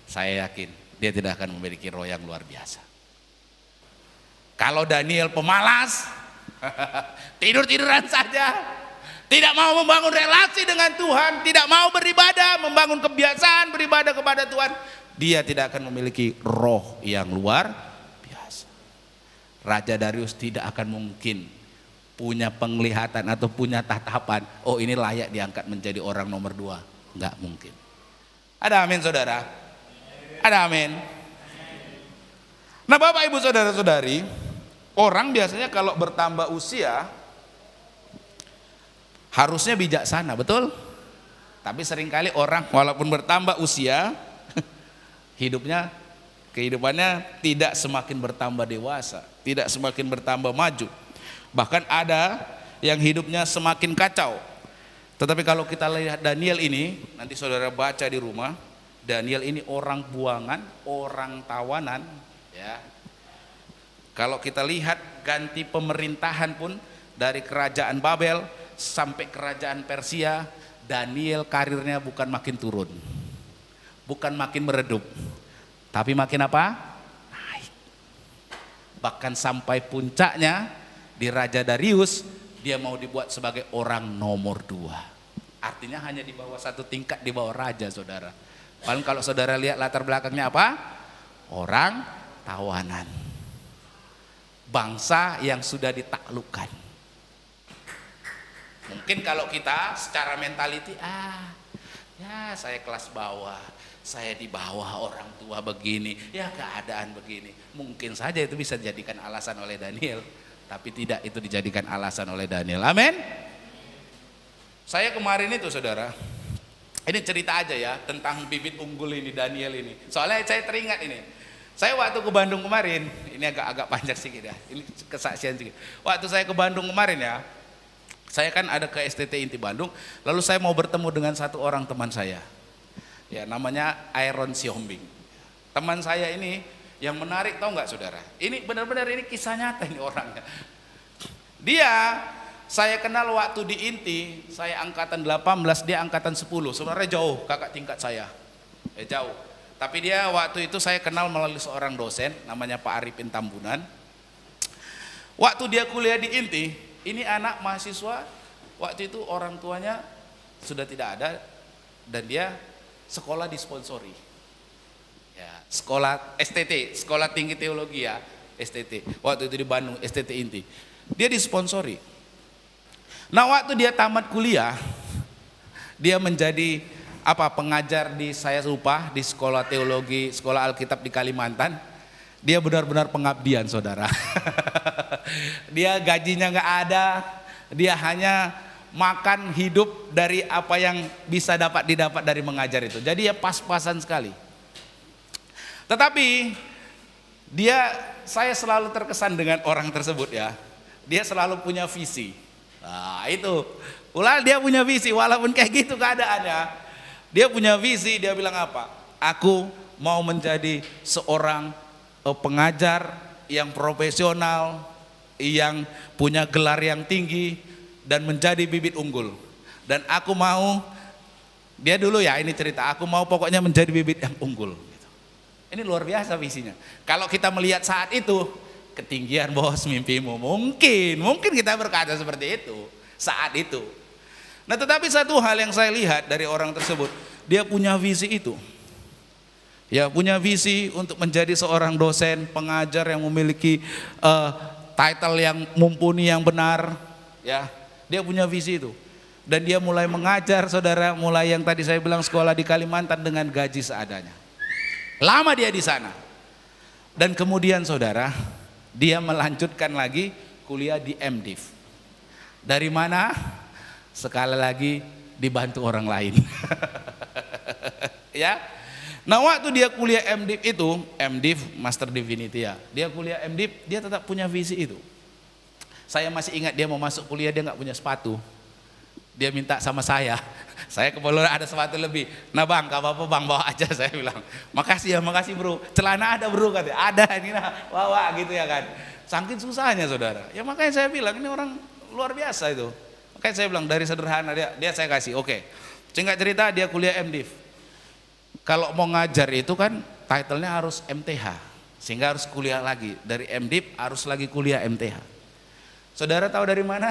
saya yakin dia tidak akan memiliki roh yang luar biasa. Kalau Daniel pemalas, tidur-tiduran saja, tidak mau membangun relasi dengan Tuhan, tidak mau beribadah, membangun kebiasaan beribadah kepada Tuhan, dia tidak akan memiliki roh yang luar biasa. Raja Darius tidak akan mungkin punya penglihatan atau punya tatapan, oh ini layak diangkat menjadi orang nomor 2. Enggak mungkin. Ada amin saudara? Ada amin. Nah Bapak Ibu Saudara-saudari, orang biasanya kalau bertambah usia harusnya bijaksana, betul? Tapi seringkali orang walaupun bertambah usia kehidupannya tidak semakin bertambah dewasa, tidak semakin bertambah maju. Bahkan ada yang hidupnya semakin kacau. Tetapi kalau kita lihat Daniel ini, nanti saudara baca di rumah, Daniel ini orang buangan, orang tawanan, ya. Kalau kita lihat ganti pemerintahan pun dari kerajaan Babel sampai kerajaan Persia, Daniel karirnya bukan makin turun, bukan makin meredup, tapi makin apa? Naik. Bahkan sampai puncaknya di Raja Darius, dia mau dibuat sebagai orang nomor 2. Artinya hanya di bawah 1 tingkat di bawah raja saudara. Paling kalau saudara lihat latar belakangnya apa? Orang tawanan. Bangsa yang sudah ditaklukkan. Mungkin kalau kita secara mentality, ya saya kelas bawah, saya di bawah orang tua begini, ya keadaan begini. Mungkin saja itu bisa dijadikan alasan oleh Daniel. Tapi tidak itu dijadikan alasan oleh Daniel. Amin. Saya kemarin itu saudara, ini cerita aja ya tentang bibit unggul ini Daniel ini. Soalnya saya teringat ini. Saya waktu ke Bandung kemarin, ini agak panjang sedikit ya. Ini kesaksian sedikit. Waktu saya ke Bandung kemarin ya, saya kan ada ke STT Inti Bandung, lalu saya mau bertemu dengan satu orang teman saya. Ya namanya Aaron Siombing. Teman saya ini yang menarik tahu nggak saudara? Ini benar-benar ini kisah nyata ini orangnya. Dia saya kenal waktu di Inti, saya angkatan 18, dia angkatan 10. Sebenarnya jauh kakak tingkat saya. Jauh. Tapi dia waktu itu saya kenal melalui seorang dosen namanya Pak Arifin Tambunan. Waktu dia kuliah di Inti, ini anak mahasiswa waktu itu orang tuanya sudah tidak ada dan dia sekolah disponsori. Ya, sekolah STT, Sekolah Tinggi Teologi ya, STT. Waktu itu di Bandung, STT Inti. Dia disponsori. Nah, waktu dia tamat kuliah, dia menjadi pengajar di saya lupa di sekolah teologi, sekolah Alkitab di Kalimantan. Dia benar-benar pengabdian, saudara. Dia gajinya nggak ada, dia hanya makan hidup dari apa yang bisa didapat dari mengajar itu. Jadi ya pas-pasan sekali. Tetapi saya selalu terkesan dengan orang tersebut ya. Dia selalu punya visi. Nah itu, dia punya visi walaupun kayak gitu keadaannya. Dia punya visi, dia bilang apa? Aku mau menjadi seorang pengajar yang profesional, yang punya gelar yang tinggi dan menjadi bibit unggul. Dan aku mau, dia dulu ya ini cerita, aku mau pokoknya menjadi bibit yang unggul. Ini luar biasa visinya. Kalau kita melihat saat itu, ketinggian bos mimpimu. Mungkin kita berkata seperti itu saat itu. Nah tetapi satu hal yang saya lihat dari orang tersebut, dia punya visi itu. Ya, punya visi untuk menjadi seorang dosen, pengajar yang memiliki title yang mumpuni, yang benar. Ya, dia punya visi itu. Dan dia mulai mengajar, saudara, mulai yang tadi saya bilang sekolah di Kalimantan dengan gaji seadanya. Lama dia di sana. Dan kemudian saudara, dia melanjutkan lagi kuliah di MDiv. Dari mana? Sekali lagi dibantu orang lain. Ya. Nah waktu dia kuliah MDiv Master Divinity ya, dia kuliah MDiv, dia tetap punya visi itu. Saya masih ingat dia mau masuk kuliah, dia nggak punya sepatu. Dia minta sama saya kebetulan ada sepatu lebih. Nah bang, gak apa-apa bang, bawa aja, saya bilang. Makasih ya, makasih bro. Celana ada bro, katanya. Ada ini, nah, bawa gitu ya kan. Saking susahnya saudara. Ya makanya saya bilang ini orang luar biasa itu. Makanya saya bilang dari sederhana dia saya kasih. Oke. Singkat cerita dia kuliah MDiv. Kalau mau ngajar itu kan titlenya harus MTH, sehingga harus kuliah lagi. Dari MDiv harus lagi kuliah MTH. Saudara tahu dari mana?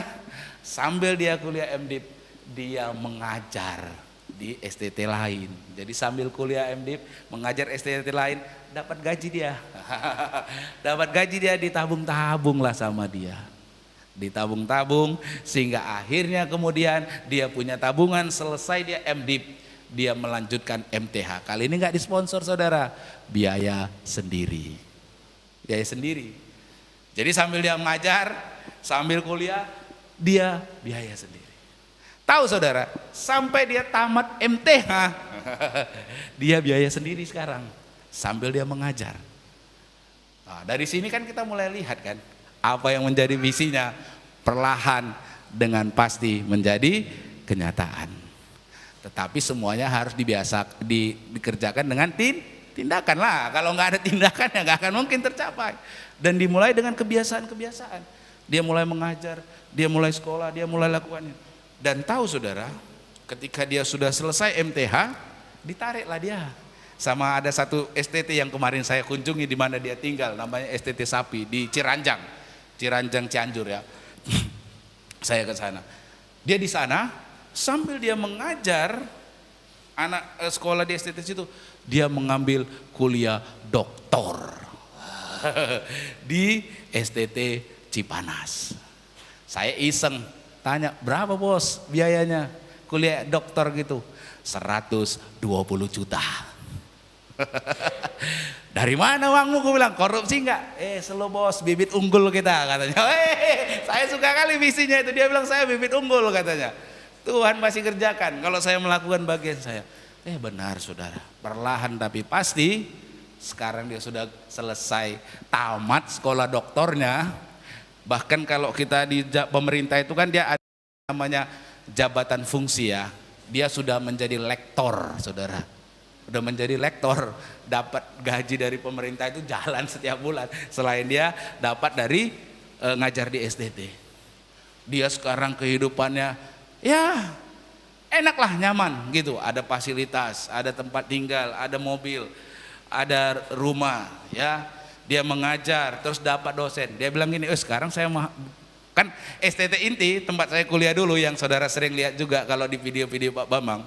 Sambil dia kuliah MDiv, dia mengajar di STT lain. Jadi sambil kuliah MDiv, mengajar STT lain, dapat gaji dia. Dapat gaji dia, ditabung-tabung lah sama dia. Ditabung-tabung sehingga akhirnya kemudian dia punya tabungan, selesai dia MDiv. Dia melanjutkan MTH. Kali ini nggak disponsor saudara, biaya sendiri. Biaya sendiri. Jadi sambil dia mengajar, sambil kuliah, dia biaya sendiri. Tahu saudara, sampai dia tamat MTH, dia biaya sendiri sekarang. Sambil dia mengajar. Nah, dari sini kan kita mulai lihat kan, apa yang menjadi visinya, perlahan dengan pasti menjadi kenyataan. Tetapi semuanya harus dikerjakan dengan tindakan lah. Kalau nggak ada tindakan ya nggak akan mungkin tercapai. Dan dimulai dengan kebiasaan-kebiasaan. Dia mulai mengajar, dia mulai sekolah, dia mulai lakukannya. Dan tahu saudara, ketika dia sudah selesai MTH, ditariklah dia. Sama ada satu STT yang kemarin saya kunjungi di mana dia tinggal, namanya STT Sapi di Ciranjang Cianjur ya. Saya ke sana. Dia di sana. Sambil dia mengajar anak sekolah di STT situ, dia mengambil kuliah doktor di STT Cipanas. Saya iseng tanya, berapa bos biayanya kuliah doktor gitu? 120 juta. Dari mana uangmu? Gue bilang, korupsi enggak? Selo bos, bibit unggul kita katanya. Saya suka kali visinya itu. Dia bilang saya bibit unggul katanya. Tuhan masih kerjakan kalau saya melakukan bagian saya. Benar saudara, perlahan tapi pasti. Sekarang dia sudah selesai tamat sekolah doktornya. Bahkan kalau kita di pemerintah itu kan dia ada namanya jabatan fungsi ya. Dia sudah menjadi lektor saudara. Sudah menjadi lektor, dapat gaji dari pemerintah itu jalan setiap bulan. Selain dia dapat dari ngajar di STT. Dia sekarang kehidupannya ya enaklah, nyaman gitu, ada fasilitas, ada tempat tinggal, ada mobil, ada rumah ya. Dia mengajar terus dapat dosen. Dia bilang gini, sekarang saya kan STT Inti tempat saya kuliah dulu yang saudara sering lihat juga kalau di video-video Pak Bambang.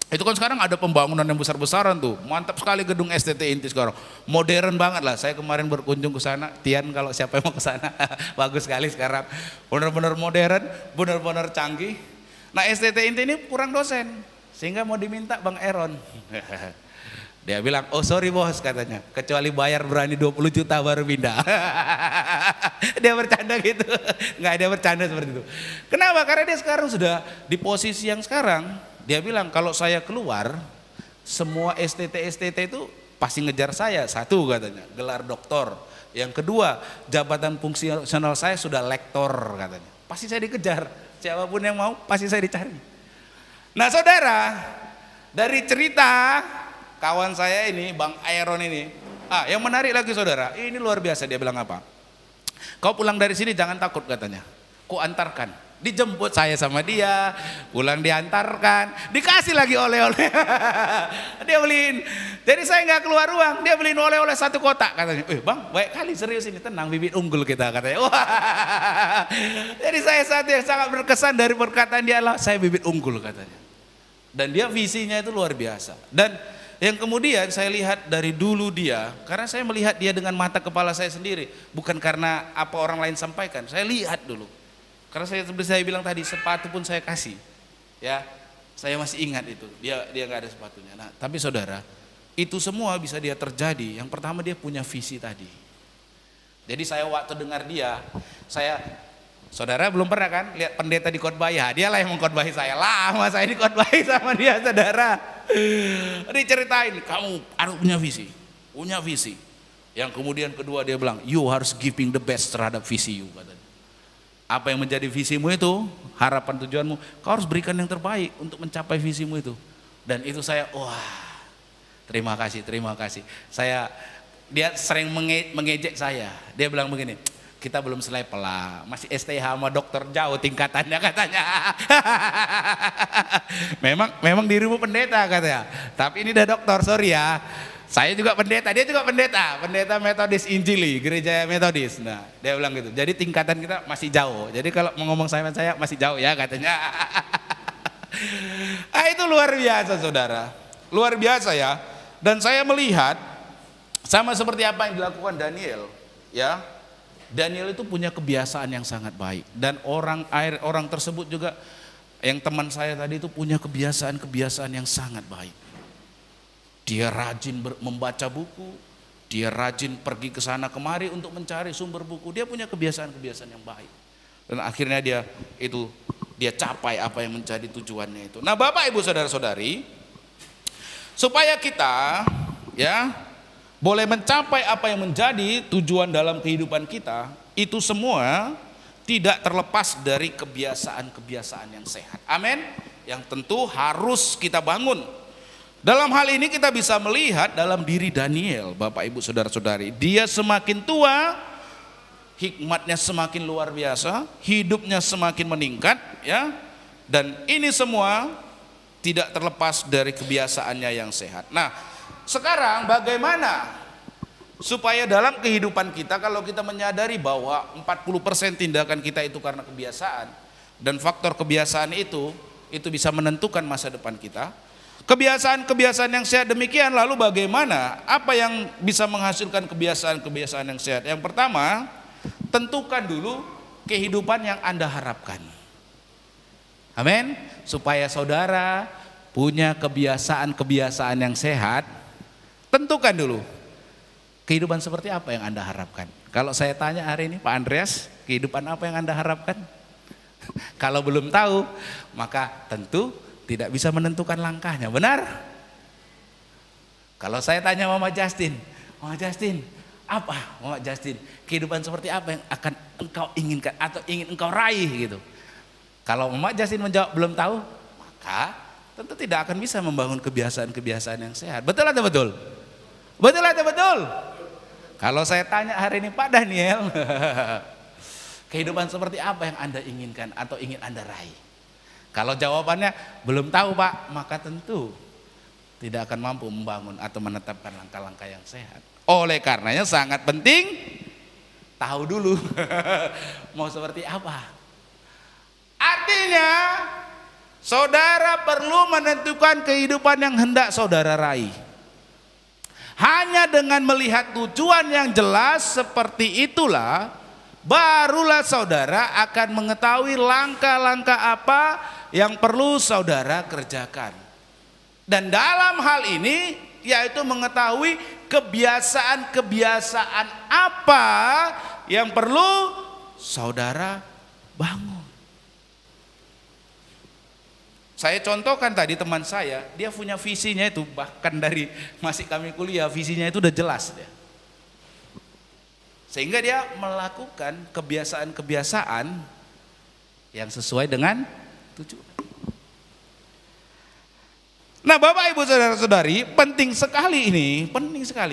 Itu kan sekarang ada pembangunan yang besar-besaran tuh. Mantap sekali gedung STT Inti sekarang. Modern banget lah. Saya kemarin berkunjung ke sana. Tian kalau siapa yang mau ke sana, bagus sekali sekarang. Benar-benar modern, benar-benar canggih. Nah STT Inti ini kurang dosen, sehingga mau diminta Bang Eron. Dia bilang, sorry bos katanya, kecuali bayar berani 20 juta baru pindah. Dia bercanda gitu, nggak dia bercanda seperti itu. Kenapa? Karena dia sekarang sudah di posisi yang sekarang. Dia bilang kalau saya keluar, semua STT itu pasti ngejar saya. Satu katanya, gelar doktor. Yang kedua, jabatan fungsional saya sudah lektor katanya. Pasti saya dikejar. Siapapun yang mau pasti saya dicari. Nah saudara, dari cerita kawan saya ini, Bang Aaron ini, yang menarik lagi saudara, ini luar biasa. Dia bilang apa? Kau pulang dari sini jangan takut katanya. Ku antarkan. Dijemput saya sama dia, pulang diantarkan, dikasih lagi oleh-oleh. Dia beliin. Jadi saya nggak keluar uang, dia beliin oleh-oleh 1 kotak katanya. Bang, baik kali serius ini, tenang, bibit unggul kita katanya. Wah. Jadi saya satu yang sangat berkesan dari perkataan dia lah, saya bibit unggul katanya. Dan dia visinya itu luar biasa. Dan yang kemudian saya lihat dari dulu dia, karena saya melihat dia dengan mata kepala saya sendiri, bukan karena apa orang lain sampaikan, saya lihat dulu. Karena seperti saya bilang tadi, sepatu pun saya kasih, ya, saya masih ingat itu, dia nggak ada sepatunya. Nah, tapi saudara, itu semua bisa dia terjadi. Yang pertama dia punya visi tadi. Jadi saya waktu dengar dia, saudara belum pernah kan lihat pendeta dikhotbahi, dialah yang mengkhotbahi saya. Lama saya dikhotbahi sama dia, saudara. Diceritain, kamu harus punya visi. Yang kemudian kedua dia bilang, you harus giving the best terhadap visi you, katanya. Apa yang menjadi visimu itu, harapan tujuanmu, kau harus berikan yang terbaik untuk mencapai visimu itu. Dan itu saya, wah, terima kasih. Dia sering mengejek saya. Dia bilang begini, kita belum selevel lah, masih STH sama dokter jauh tingkatannya katanya. memang dirimu pendeta katanya, tapi ini udah dokter, sorry ya. Saya juga pendeta, dia juga pendeta Metodis Injili, gereja Metodis. Nah, dia bilang gitu. Jadi tingkatan kita masih jauh. Jadi kalau mau ngomong saya masih jauh ya katanya. Itu luar biasa, saudara. Luar biasa ya. Dan saya melihat sama seperti apa yang dilakukan Daniel, ya. Daniel itu punya kebiasaan yang sangat baik, dan orang tersebut juga yang teman saya tadi itu punya kebiasaan yang sangat baik. Dia rajin membaca buku, dia rajin pergi ke sana kemari untuk mencari sumber buku. Dia punya kebiasaan yang baik. Dan akhirnya dia capai apa yang menjadi tujuannya itu. Nah, Bapak Ibu Saudara-saudari, supaya kita ya boleh mencapai apa yang menjadi tujuan dalam kehidupan kita, itu semua tidak terlepas dari kebiasaan-kebiasaan yang sehat. Amin. Yang tentu harus kita bangun. Dalam hal ini kita bisa melihat dalam diri Daniel, Bapak Ibu Saudara-saudari. Dia semakin tua, hikmatnya semakin luar biasa, hidupnya semakin meningkat, ya. Dan ini semua tidak terlepas dari kebiasaannya yang sehat. Nah, sekarang bagaimana supaya dalam kehidupan kita, kalau kita menyadari bahwa 40% tindakan kita itu karena kebiasaan, dan faktor kebiasaan itu bisa menentukan masa depan kita. Kebiasaan-kebiasaan yang sehat demikian, lalu bagaimana? Apa yang bisa menghasilkan kebiasaan-kebiasaan yang sehat? Yang pertama, tentukan dulu kehidupan yang Anda harapkan. Amin. Supaya saudara punya kebiasaan-kebiasaan yang sehat, tentukan dulu kehidupan seperti apa yang Anda harapkan. Kalau saya tanya hari ini, Pak Andreas, kehidupan apa yang Anda harapkan? Kalau belum tahu, maka tentu tidak bisa menentukan langkahnya, benar? Kalau saya tanya Mama Justin, apa Mama Justin, kehidupan seperti apa yang akan engkau inginkan atau ingin engkau raih gitu? Kalau Mama Justin menjawab belum tahu, maka tentu tidak akan bisa membangun kebiasaan-kebiasaan yang sehat. Betul atau betul? Betul atau betul? Kalau saya tanya hari ini Pak Daniel, kehidupan seperti apa yang Anda inginkan atau ingin Anda raih? Kalau jawabannya belum tahu Pak, maka tentu tidak akan mampu membangun atau menetapkan langkah-langkah yang sehat. Oleh karenanya sangat penting tahu dulu mau seperti apa. Artinya saudara perlu menentukan kehidupan yang hendak saudara raih. Hanya dengan melihat tujuan yang jelas seperti itulah, barulah saudara akan mengetahui langkah-langkah apa yang perlu saudara kerjakan. Dan dalam hal ini yaitu mengetahui kebiasaan-kebiasaan apa yang perlu saudara bangun. Saya contohkan tadi teman saya, dia punya visinya itu bahkan dari masih kami kuliah, visinya itu udah jelas dia. Sehingga dia melakukan kebiasaan-kebiasaan yang sesuai dengan tujuan. Nah, Bapak Ibu Saudara-saudari, penting sekali.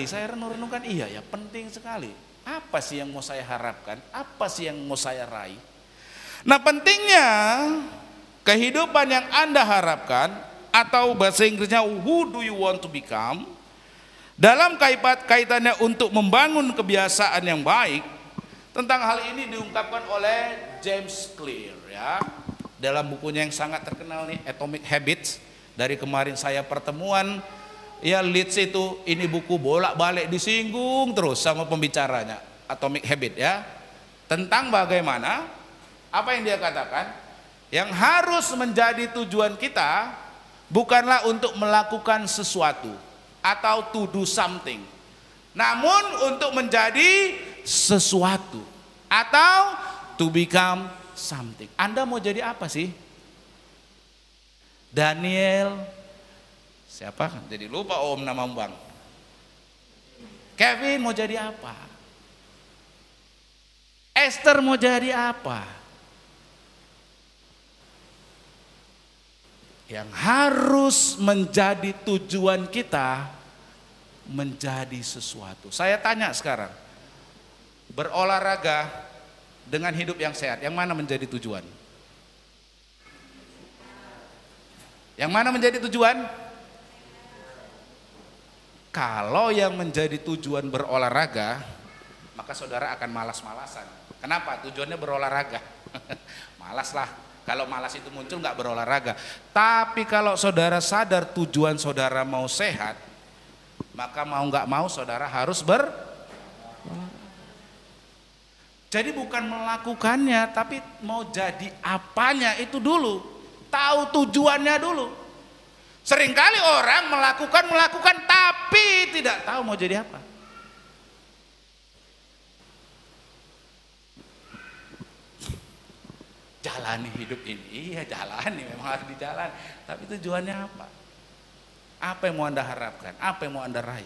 Saya renung-renungkan, iya ya, penting sekali. Apa sih yang mau saya harapkan? Apa sih yang mau saya raih? Nah, pentingnya kehidupan yang Anda harapkan, atau bahasa Inggrisnya who do you want to become, dalam kaitannya untuk membangun kebiasaan yang baik. Tentang hal ini diungkapkan oleh James Clear ya, dalam bukunya yang sangat terkenal nih, Atomic Habits. Dari kemarin saya pertemuan ya Leeds itu, ini buku bolak-balik disinggung terus sama pembicaranya, Atomic Habit ya, tentang bagaimana apa yang dia katakan, yang harus menjadi tujuan kita bukanlah untuk melakukan sesuatu atau to do something, namun untuk menjadi sesuatu atau to become something. Anda mau jadi apa sih? Daniel, siapa? Jadi lupa om nama bang. Kevin mau jadi apa? Esther mau jadi apa? Yang harus menjadi tujuan kita menjadi sesuatu. Saya tanya sekarang, berolahraga dengan hidup yang sehat, yang mana menjadi tujuan? Yang mana menjadi tujuan? Kalau yang menjadi tujuan berolahraga, maka saudara akan malas-malasan. Kenapa? Tujuannya berolahraga. Malas lah. Kalau malas itu muncul nggak berolahraga. Tapi kalau saudara sadar tujuan saudara mau sehat, maka mau nggak mau saudara harus Jadi bukan melakukannya, tapi mau jadi apanya itu dulu. Tahu tujuannya dulu. Seringkali orang melakukan tapi tidak tahu mau jadi apa. Jalani hidup ini, iya jalani, memang harus dijalani. Tapi tujuannya apa? Apa yang mau Anda harapkan? Apa yang mau Anda raih?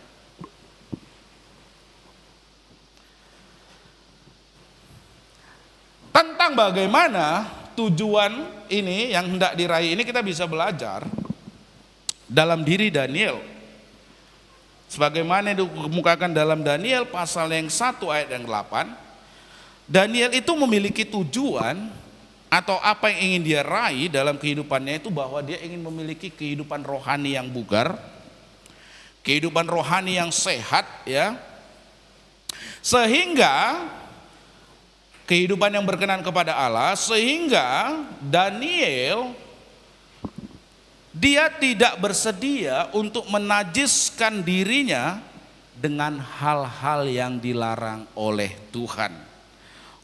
Tentang bagaimana tujuan ini yang hendak diraih ini kita bisa belajar dalam diri Daniel. Sebagaimana dikemukakan dalam Daniel pasal yang 1 ayat yang 8. Daniel itu memiliki tujuan atau apa yang ingin dia raih dalam kehidupannya itu, bahwa dia ingin memiliki kehidupan rohani yang bugar, kehidupan rohani yang sehat ya. Sehingga kehidupan yang berkenan kepada Allah, sehingga Daniel dia tidak bersedia untuk menajiskan dirinya dengan hal-hal yang dilarang oleh Tuhan.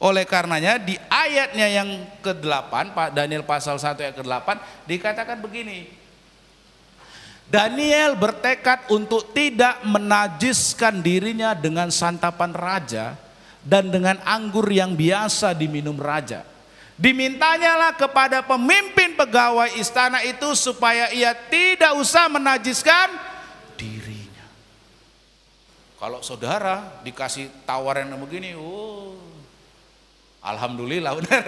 Oleh karenanya di ayatnya yang ke-8, Pak Daniel pasal 1 ayat ke-8 dikatakan begini. Daniel bertekad untuk tidak menajiskan dirinya dengan santapan raja dan dengan anggur yang biasa diminum raja. Dimintanyalah kepada pemimpin pegawai istana itu supaya ia tidak usah menajiskan dirinya. Kalau saudara dikasih tawaran yang begini, alhamdulillah benar.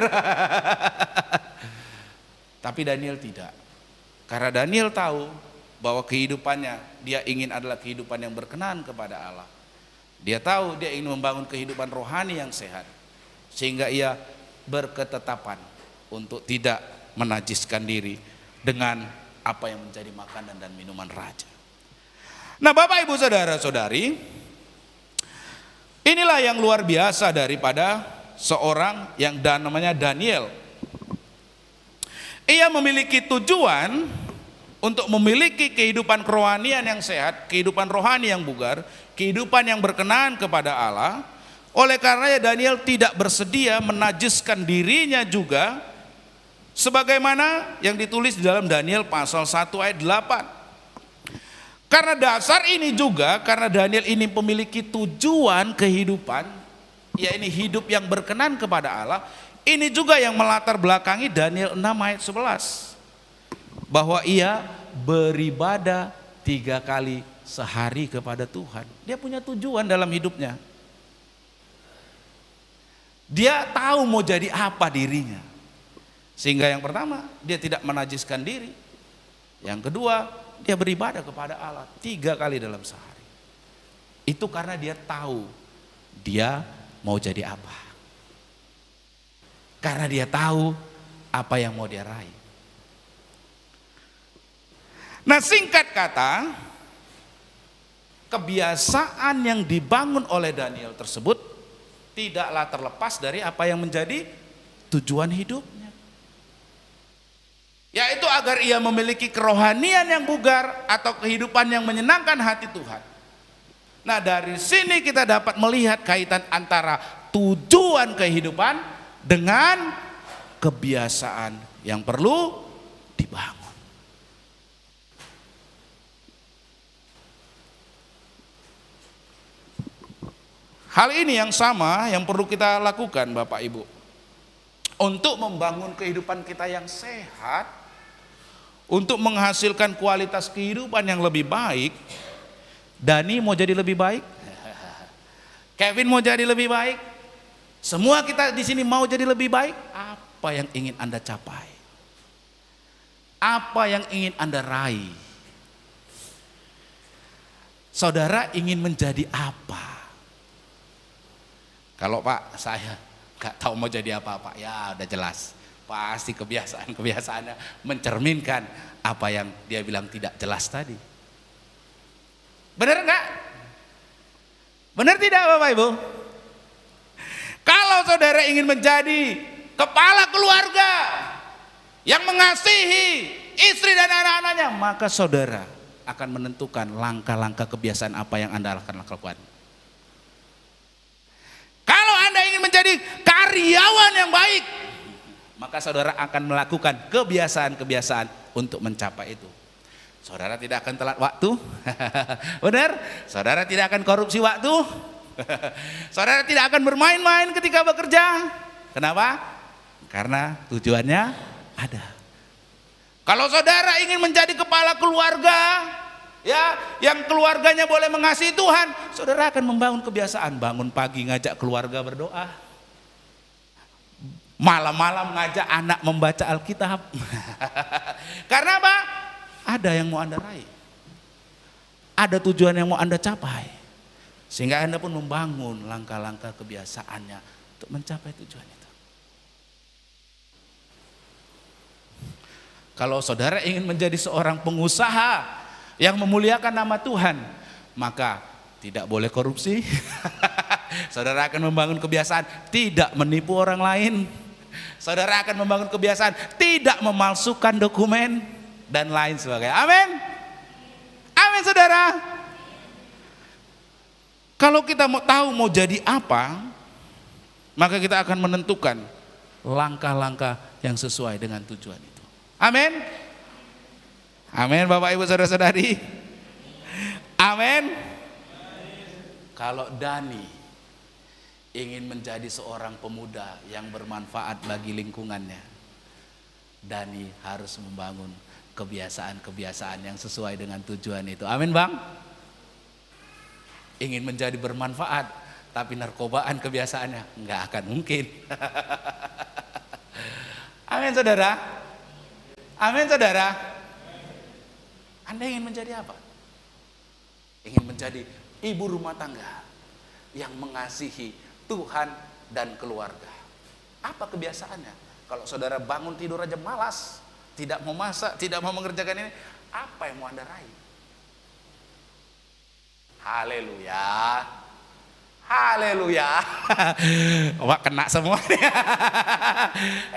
Tapi Daniel tidak. Karena Daniel tahu bahwa kehidupannya dia ingin adalah kehidupan yang berkenan kepada Allah. Dia tahu dia ingin membangun kehidupan rohani yang sehat. Sehingga ia berketetapan untuk tidak menajiskan diri dengan apa yang menjadi makanan dan minuman raja. Nah, Bapak Ibu saudara-saudari, inilah yang luar biasa daripada seorang yang namanya Daniel. Ia memiliki tujuan untuk memiliki kehidupan kerohanian yang sehat, kehidupan rohani yang bugar, kehidupan yang berkenan kepada Allah. Oleh karenanya Daniel tidak bersedia menajiskan dirinya juga, sebagaimana yang ditulis di dalam Daniel pasal 1 ayat 8. Karena dasar ini juga, karena Daniel ini memiliki tujuan kehidupan, ya ini hidup yang berkenan kepada Allah. Ini juga yang melatar belakangi Daniel 6 ayat 11, bahwa ia beribadah 3 kali sehari kepada Tuhan. Dia punya tujuan dalam hidupnya. Dia tahu mau jadi apa dirinya. Sehingga yang pertama, dia tidak menajiskan diri. Yang kedua, dia beribadah kepada Allah 3 kali dalam sehari. Itu karena dia tahu dia mau jadi apa. Karena dia tahu apa yang mau dia raih. Nah, singkat kata, kebiasaan yang dibangun oleh Daniel tersebut tidaklah terlepas dari apa yang menjadi tujuan hidupnya, yaitu agar ia memiliki kerohanian yang bugar atau kehidupan yang menyenangkan hati Tuhan. Nah, dari sini kita dapat melihat kaitan antara tujuan kehidupan dengan kebiasaan yang perlu dibangun. Hal ini yang sama yang perlu kita lakukan Bapak Ibu. Untuk membangun kehidupan kita yang sehat, untuk menghasilkan kualitas kehidupan yang lebih baik. Dani mau jadi lebih baik, Kevin mau jadi lebih baik, semua kita di sini mau jadi lebih baik. Apa yang ingin Anda capai? Apa yang ingin Anda raih? Saudara ingin menjadi apa? Kalau Pak, saya gak tahu mau jadi apa-apa, ya udah jelas. Pasti kebiasaan-kebiasaannya mencerminkan apa yang dia bilang tidak jelas tadi. Benar enggak? Benar tidak Bapak Ibu? Kalau saudara ingin menjadi kepala keluarga yang mengasihi istri dan anak-anaknya, maka saudara akan menentukan langkah-langkah kebiasaan apa yang Anda akan lakukan. Kalau Anda ingin menjadi karyawan yang baik, maka saudara akan melakukan kebiasaan-kebiasaan untuk mencapai itu. Saudara tidak akan telat waktu, benar? Saudara tidak akan korupsi waktu, saudara tidak akan bermain-main ketika bekerja. Kenapa? Karena tujuannya ada. Kalau saudara ingin menjadi kepala keluarga, ya, yang keluarganya boleh mengasihi Tuhan, saudara akan membangun kebiasaan bangun pagi ngajak keluarga berdoa, malam-malam ngajak anak membaca Alkitab. Karena apa? Ada yang mau Anda raih, ada tujuan yang mau Anda capai, sehingga Anda pun membangun langkah-langkah kebiasaannya untuk mencapai tujuan itu. Kalau saudara ingin menjadi seorang pengusaha yang memuliakan nama Tuhan, maka tidak boleh korupsi. Saudara akan membangun kebiasaan tidak menipu orang lain. Saudara akan membangun kebiasaan tidak memalsukan dokumen dan lain sebagainya. Amin. Amin saudara. Kalau kita mau tahu mau jadi apa, maka kita akan menentukan langkah-langkah yang sesuai dengan tujuan itu. Amin. Amin Bapak Ibu Saudara-saudari. Amin. Kalau Dani ingin menjadi seorang pemuda yang bermanfaat bagi lingkungannya, Dani harus membangun kebiasaan-kebiasaan yang sesuai dengan tujuan itu. Amin Bang. Ingin menjadi bermanfaat tapi narkobaan kebiasaannya, nggak akan mungkin. Amin saudara. Amin saudara. Anda ingin menjadi apa? Ingin menjadi ibu rumah tangga yang mengasihi Tuhan dan keluarga. Apa kebiasaannya? Kalau saudara bangun tidur aja malas, tidak mau masak, tidak mau mengerjakan ini, apa yang mau Anda raih? Haleluya. Haleluya. Wah, kena semua.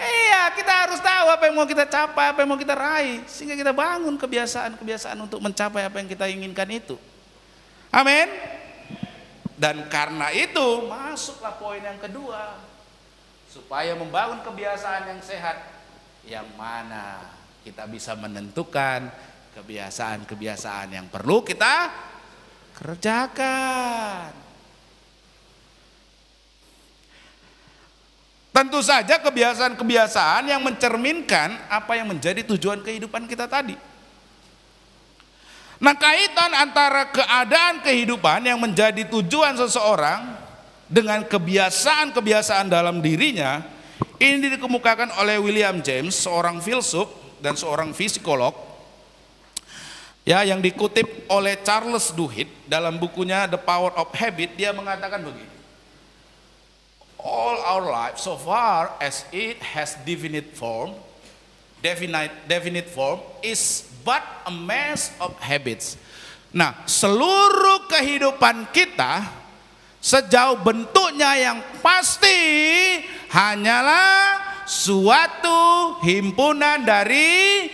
Iya, kita harus tahu apa yang mau kita capai, apa yang mau kita raih, sehingga kita bangun kebiasaan-kebiasaan untuk mencapai apa yang kita inginkan itu. Amin. Dan karena itu masuklah poin yang kedua, supaya membangun kebiasaan yang sehat, yang mana kita bisa menentukan kebiasaan-kebiasaan yang perlu kita kerjakan. Tentu saja kebiasaan-kebiasaan yang mencerminkan apa yang menjadi tujuan kehidupan kita tadi. Nah, kaitan antara keadaan kehidupan yang menjadi tujuan seseorang dengan kebiasaan-kebiasaan dalam dirinya, ini dikemukakan oleh William James, seorang filsuf dan seorang psikolog, ya, yang dikutip oleh Charles Duhigg dalam bukunya The Power of Habit. Dia mengatakan begini: all our life so far as it has definite form is but a mass of habits. Nah, seluruh kehidupan kita sejauh bentuknya yang pasti hanyalah suatu himpunan dari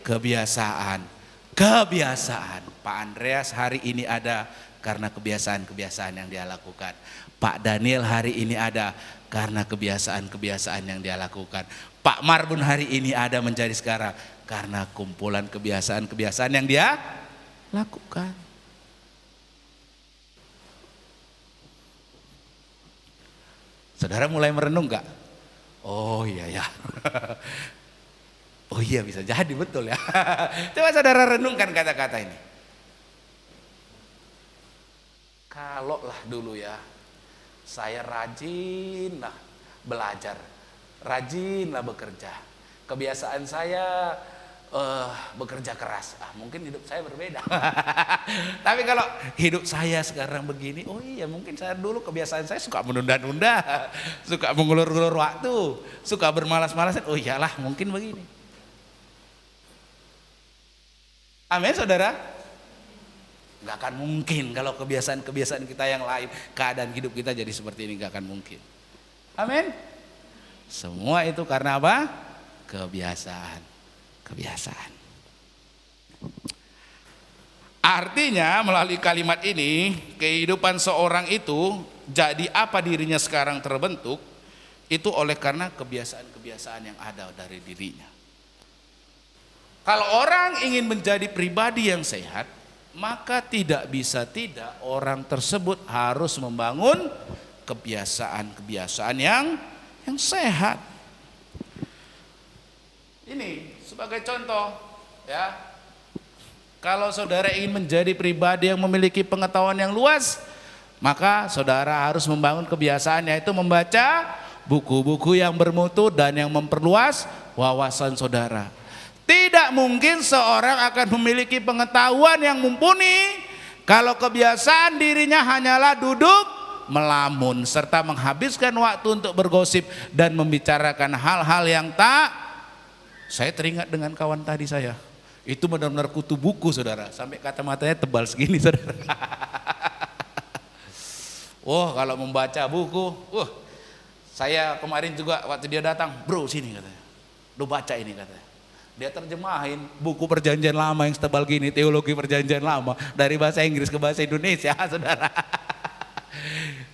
kebiasaan. Pak Andreas hari ini ada karena kebiasaan-kebiasaan yang dia lakukan. Pak Daniel hari ini ada karena kebiasaan-kebiasaan yang dia lakukan. Pak Marbun hari ini ada menjadi sekarang karena kumpulan kebiasaan-kebiasaan yang dia lakukan. Saudara mulai merenung gak? Oh iya ya. Oh iya bisa jadi betul ya. Coba saudara renungkan kata-kata ini. Kalau lah dulu ya, saya rajin lah belajar, rajin lah bekerja. Kebiasaan saya bekerja keras. Mungkin hidup saya berbeda. Tapi kalau hidup saya sekarang begini, oh iya mungkin saya dulu kebiasaan saya suka menunda-nunda, suka mengulur-ulur waktu, suka bermalas-malasan. Oh iyalah mungkin begini. Amin saudara. Gak akan mungkin kalau kebiasaan-kebiasaan kita yang lain, keadaan hidup kita jadi seperti ini, gak akan mungkin. Amin. Semua itu karena apa? Kebiasaan. Artinya melalui kalimat ini, kehidupan seorang itu jadi apa dirinya sekarang terbentuk, itu oleh karena kebiasaan-kebiasaan yang ada dari dirinya. Kalau orang ingin menjadi pribadi yang sehat, maka tidak bisa tidak orang tersebut harus membangun kebiasaan-kebiasaan yang sehat. Ini sebagai contoh ya. Kalau saudara ingin menjadi pribadi yang memiliki pengetahuan yang luas, maka saudara harus membangun kebiasaan, yaitu membaca buku-buku yang bermutu dan yang memperluas wawasan saudara. Tidak mungkin seorang akan memiliki pengetahuan yang mumpuni kalau kebiasaan dirinya hanyalah duduk melamun serta menghabiskan waktu untuk bergosip dan membicarakan hal-hal yang tak. Saya teringat dengan kawan tadi saya, itu benar-benar kutu buku saudara, sampai kacamatanya tebal segini saudara. Kalau membaca buku, saya kemarin juga waktu dia datang, bro sini katanya, lu baca ini katanya. Dia terjemahin buku perjanjian lama yang setebal gini, teologi perjanjian lama, dari bahasa Inggris ke bahasa Indonesia saudara.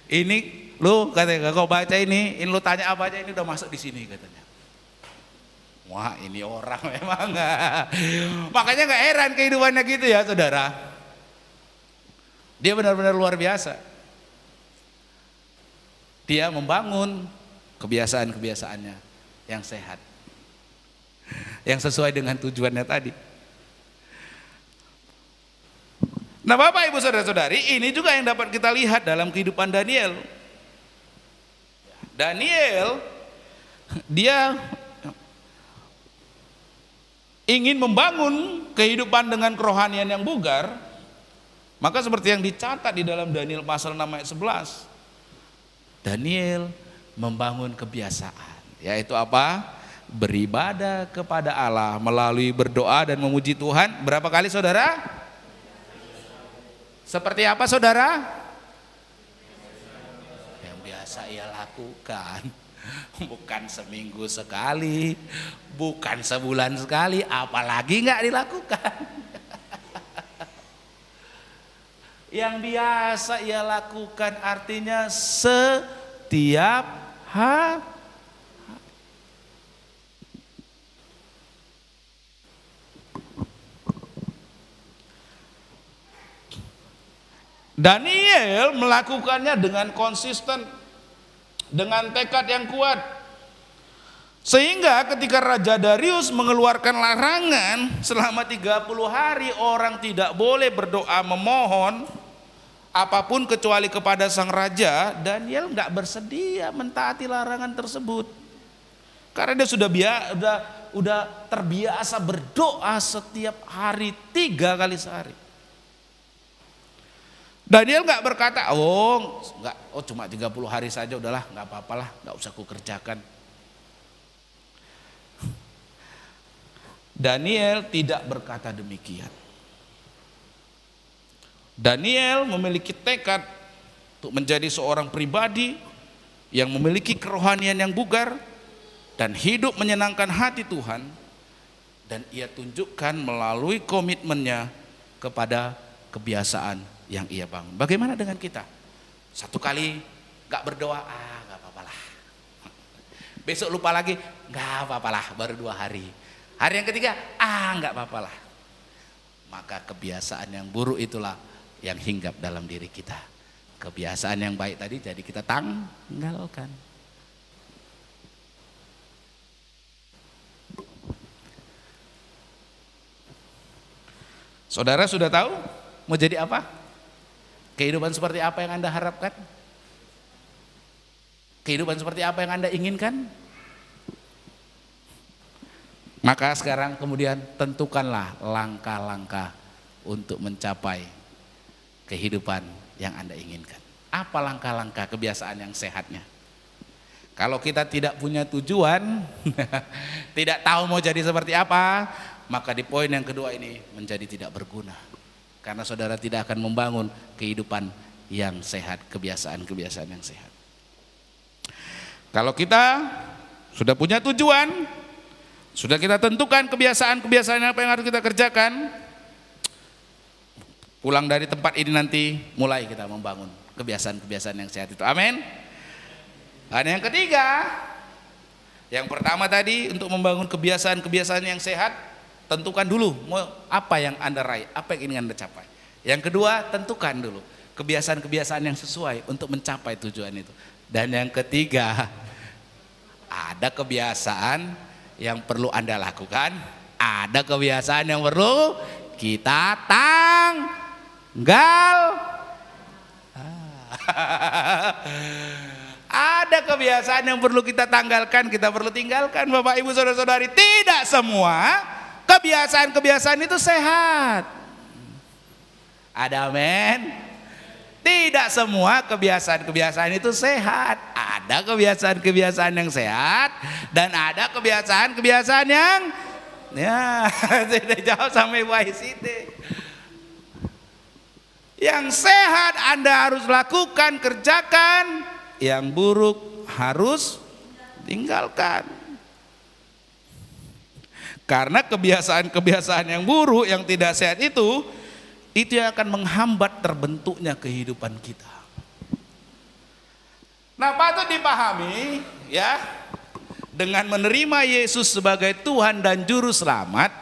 Ini lu katanya, kau baca ini lu tanya apa aja, ini udah masuk di sini katanya. Wah ini orang memang. Makanya gak heran kehidupannya gitu ya saudara. Dia benar-benar luar biasa. Dia membangun kebiasaan-kebiasaannya yang sehat, yang sesuai dengan tujuannya tadi. Nah Bapak Ibu Saudara-saudari, ini juga yang dapat kita lihat dalam kehidupan Daniel. Daniel, dia ingin membangun kehidupan dengan kerohanian yang bugar. Maka seperti yang dicatat di dalam Daniel pasal 6 ayat 11, Daniel membangun kebiasaan, yaitu apa? Beribadah kepada Allah melalui berdoa dan memuji Tuhan. Berapa kali saudara? Seperti apa saudara? Yang biasa ia lakukan. Bukan seminggu sekali, bukan sebulan sekali, apalagi nggak dilakukan. Yang biasa ia lakukan artinya setiap hari. Daniel melakukannya dengan konsisten, dengan tekad yang kuat. Sehingga ketika Raja Darius mengeluarkan larangan selama 30 hari orang tidak boleh berdoa memohon apapun kecuali kepada sang raja, Daniel nggak bersedia mentaati larangan tersebut. Karena dia sudah terbiasa berdoa setiap hari 3 kali sehari. Daniel nggak berkata, cuma 30 hari saja udahlah, nggak apa-apalah, nggak usah ku kerjakan. Daniel tidak berkata demikian. Daniel memiliki tekad untuk menjadi seorang pribadi yang memiliki kerohanian yang bugar dan hidup menyenangkan hati Tuhan, dan ia tunjukkan melalui komitmennya kepada kebiasaan yang ia bangun. Bagaimana dengan kita? Satu kali gak berdoa, gak apa-apalah. Besok lupa lagi, gak apa-apalah, baru 2 hari. Hari yang ketiga, gak apa-apalah. Maka kebiasaan yang buruk itulah yang hinggap dalam diri kita. Kebiasaan yang baik tadi jadi kita tanggalkan. Saudara sudah tahu mau jadi apa? Kehidupan seperti apa yang Anda harapkan? Kehidupan seperti apa yang Anda inginkan? Maka sekarang kemudian tentukanlah langkah-langkah untuk mencapai kehidupan yang Anda inginkan. Apa langkah-langkah kebiasaan yang sehatnya? Kalau kita tidak punya tujuan, tidak tahu mau jadi seperti apa, maka di poin yang kedua ini menjadi tidak berguna. Karena saudara tidak akan membangun kehidupan yang sehat, kebiasaan-kebiasaan yang sehat. Kalau kita sudah punya tujuan, sudah kita tentukan kebiasaan-kebiasaan apa yang harus kita kerjakan, pulang dari tempat ini nanti mulai kita membangun kebiasaan-kebiasaan yang sehat itu. Amin. Dan yang ketiga, yang pertama tadi untuk membangun kebiasaan-kebiasaan yang sehat, tentukan dulu mau apa yang Anda raih, apa yang ingin Anda capai. Yang kedua, tentukan dulu kebiasaan-kebiasaan yang sesuai untuk mencapai tujuan itu. Dan yang ketiga, ada kebiasaan yang perlu Anda lakukan, ada kebiasaan yang perlu kita tanggal. Ada kebiasaan yang perlu kita tanggalkan, kita perlu tinggalkan. Bapak Ibu Saudara-saudari, tidak semua kebiasaan-kebiasaan itu sehat. Ada amin? Tidak semua kebiasaan-kebiasaan itu sehat. Ada kebiasaan-kebiasaan yang sehat dan ada kebiasaan-kebiasaan yang tidak jauh sama Ibu Aisite. Yang sehat Anda harus lakukan, kerjakan. Yang buruk harus tinggalkan. Karena kebiasaan-kebiasaan yang buruk, yang tidak sehat itu yang akan menghambat terbentuknya kehidupan kita. Nah, patut dipahami ya, dengan menerima Yesus sebagai Tuhan dan Juru Selamat,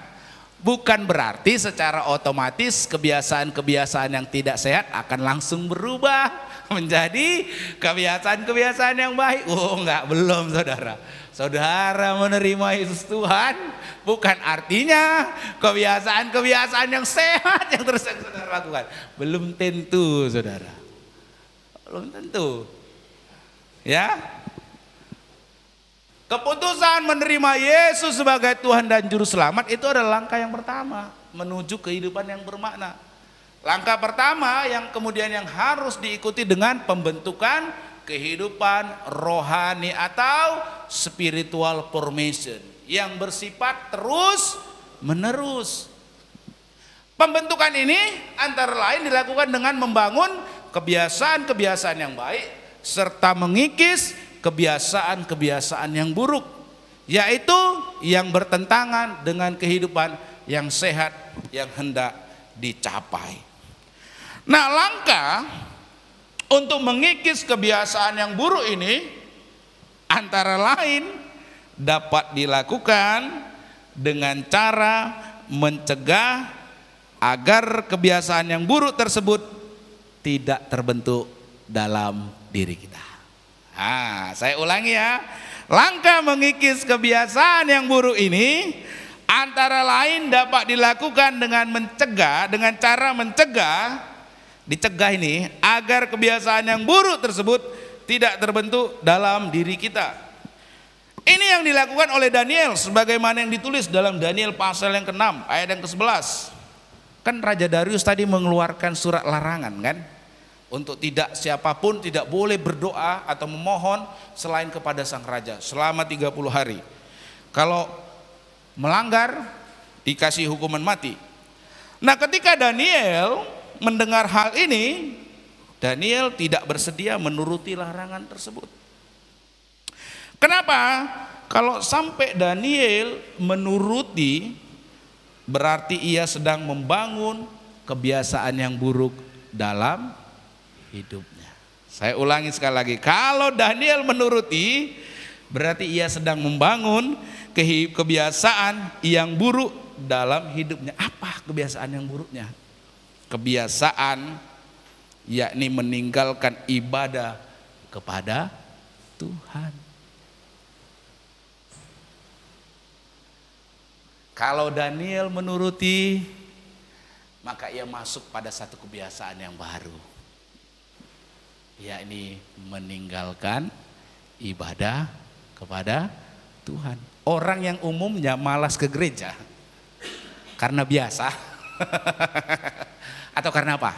bukan berarti secara otomatis kebiasaan-kebiasaan yang tidak sehat akan langsung berubah menjadi kebiasaan-kebiasaan yang baik. Enggak, belum saudara. Saudara menerima Yesus Tuhan bukan artinya kebiasaan-kebiasaan yang sehat yang terus yang saudara lakukan. Belum tentu saudara. Belum tentu. Ya. Keputusan menerima Yesus sebagai Tuhan dan Juru Selamat itu adalah langkah yang pertama menuju kehidupan yang bermakna. Langkah pertama yang kemudian yang harus diikuti dengan pembentukan kehidupan rohani atau spiritual formation yang bersifat terus menerus. Pembentukan ini antara lain dilakukan dengan membangun kebiasaan-kebiasaan yang baik serta mengikis kebiasaan-kebiasaan yang buruk, yaitu yang bertentangan dengan kehidupan yang sehat yang hendak dicapai. Nah, langkah untuk mengikis kebiasaan yang buruk ini antara lain dapat dilakukan dengan cara mencegah agar kebiasaan yang buruk tersebut tidak terbentuk dalam diri kita. Saya ulangi ya. Langkah mengikis kebiasaan yang buruk ini antara lain dapat dilakukan dengan cara mencegah ini agar kebiasaan yang buruk tersebut tidak terbentuk dalam diri kita. Ini yang dilakukan oleh Daniel sebagaimana yang ditulis dalam Daniel pasal yang ke-6 ayat yang ke-11. Kan Raja Darius tadi mengeluarkan surat larangan kan? untuk tidak siapapun tidak boleh berdoa atau memohon selain kepada sang raja selama 30 hari. Kalau melanggar dikasih hukuman mati. Nah, ketika Daniel mendengar hal ini, Daniel tidak bersedia menuruti larangan tersebut. Kenapa? Kalau sampai Daniel menuruti, berarti ia sedang membangun kebiasaan yang buruk dalam hidupnya. Saya ulangi sekali lagi, kalau Daniel menuruti, berarti ia sedang membangun kebiasaan yang buruk dalam hidupnya. Apa kebiasaan yang buruknya? Kebiasaan yakni meninggalkan ibadah kepada Tuhan. Kalau Daniel menuruti, maka ia masuk pada satu kebiasaan yang baru, yakni meninggalkan ibadah kepada Tuhan. Orang yang umumnya malas ke gereja karena biasa atau karena apa?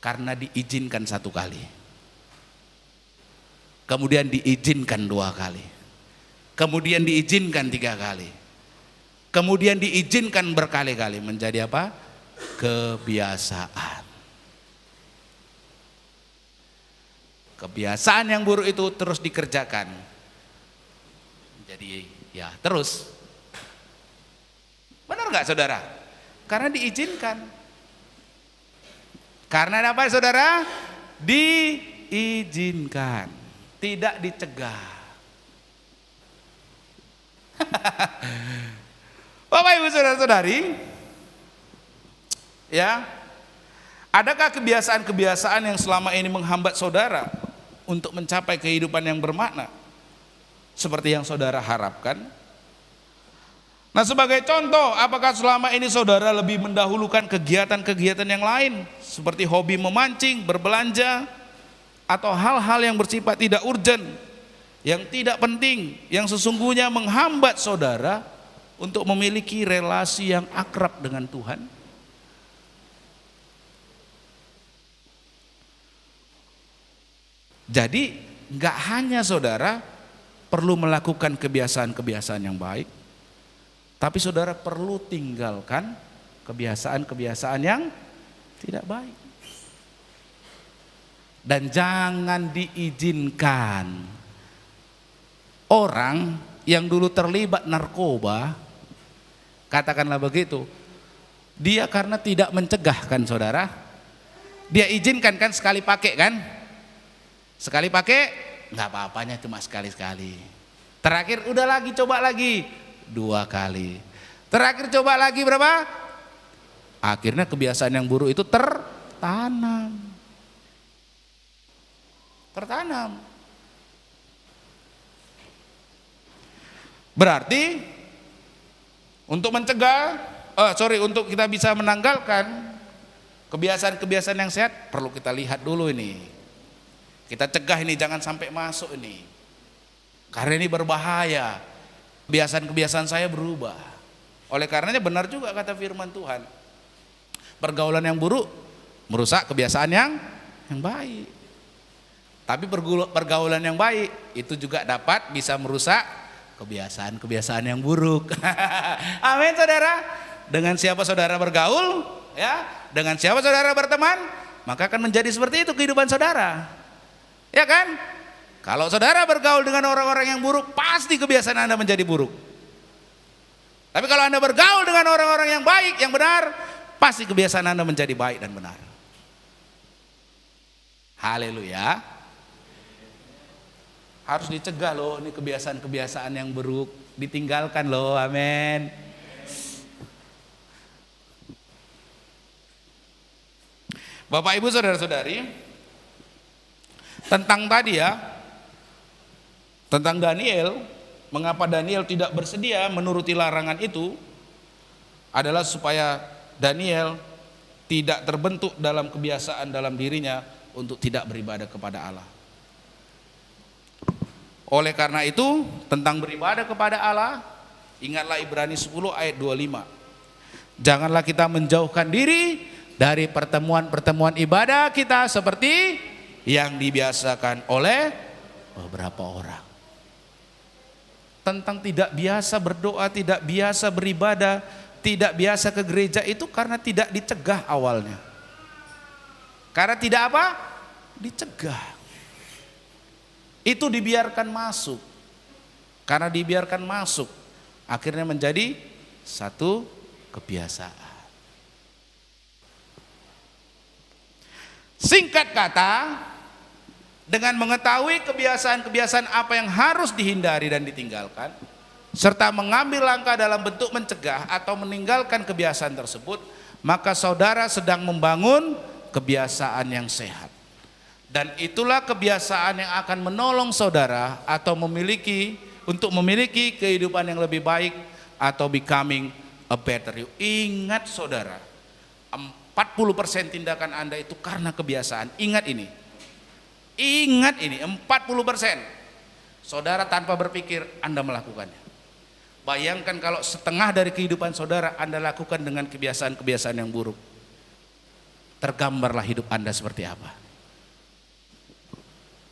Karena diizinkan 1 kali, kemudian diizinkan 2 kali, kemudian diizinkan 3 kali, kemudian diizinkan berkali-kali, menjadi apa? Kebiasaan. Kebiasaan yang buruk itu terus dikerjakan. Jadi ya terus. Benar nggak saudara? Karena diizinkan. Karena apa saudara? Diizinkan, tidak dicegah. Bapak Ibu saudara-saudari, ya, adakah kebiasaan-kebiasaan yang selama ini menghambat saudara untuk mencapai kehidupan yang bermakna seperti yang saudara harapkan? Nah, sebagai contoh, apakah selama ini saudara lebih mendahulukan kegiatan-kegiatan yang lain seperti hobi memancing, berbelanja, atau hal-hal yang bersifat tidak urgen, yang tidak penting, yang sesungguhnya menghambat saudara untuk memiliki relasi yang akrab dengan Tuhan? Jadi nggak hanya saudara perlu melakukan kebiasaan-kebiasaan yang baik, tapi saudara perlu tinggalkan kebiasaan-kebiasaan yang tidak baik. Dan jangan diizinkan orang yang dulu terlibat narkoba, katakanlah begitu, dia karena tidak mencegah kan saudara, dia izinkan kan sekali pakai kan, sekali pakai nggak apa-apanya, cuma sekali-sekali. Terakhir udah lagi, coba lagi 2 kali. Terakhir coba lagi berapa? Akhirnya kebiasaan yang buruk itu tertanam. Berarti untuk mencegah, untuk kita bisa menanggalkan kebiasaan-kebiasaan yang sehat, perlu kita lihat dulu ini. Kita cegah ini, jangan sampai masuk ini. Karena ini berbahaya. Kebiasaan-kebiasaan saya berubah. Oleh karenanya benar juga kata firman Tuhan. Pergaulan yang buruk merusak kebiasaan yang baik. Tapi pergaulan yang baik itu juga dapat bisa merusak kebiasaan-kebiasaan yang buruk. Amin saudara. Dengan siapa saudara bergaul, ya, dengan siapa saudara berteman, maka akan menjadi seperti itu kehidupan saudara. Ya kan? Kalau saudara bergaul dengan orang-orang yang buruk, pasti kebiasaan Anda menjadi buruk. Tapi kalau Anda bergaul dengan orang-orang yang baik, yang benar, pasti kebiasaan Anda menjadi baik dan benar. Haleluya. Harus dicegah loh, ini kebiasaan-kebiasaan yang buruk, ditinggalkan loh, amin. Bapak Ibu saudara-saudari, tentang tadi ya, tentang Daniel, mengapa Daniel tidak bersedia menuruti larangan itu, adalah supaya Daniel tidak terbentuk dalam kebiasaan dalam dirinya untuk tidak beribadah kepada Allah. Oleh karena itu, tentang beribadah kepada Allah, ingatlah Ibrani 10 ayat 25. Janganlah kita menjauhkan diri dari pertemuan-pertemuan ibadah kita seperti yang dibiasakan oleh beberapa orang. Tentang tidak biasa berdoa, tidak biasa beribadah, tidak biasa ke gereja itu karena tidak dicegah awalnya. Karena tidak apa? Dicegah. Itu dibiarkan masuk. Karena dibiarkan masuk, akhirnya menjadi satu kebiasaan. Singkat kata, dengan mengetahui kebiasaan-kebiasaan apa yang harus dihindari dan ditinggalkan, serta mengambil langkah dalam bentuk mencegah atau meninggalkan kebiasaan tersebut, maka saudara sedang membangun kebiasaan yang sehat. Dan itulah kebiasaan yang akan menolong saudara atau untuk memiliki kehidupan yang lebih baik atau becoming a better you. Ingat saudara, 40% tindakan Anda itu karena kebiasaan. Ingat ini. Ingat ini, 40%. Saudara tanpa berpikir Anda melakukannya. Bayangkan kalau setengah dari kehidupan saudara Anda lakukan dengan kebiasaan-kebiasaan yang buruk. Tergambarlah hidup Anda seperti apa.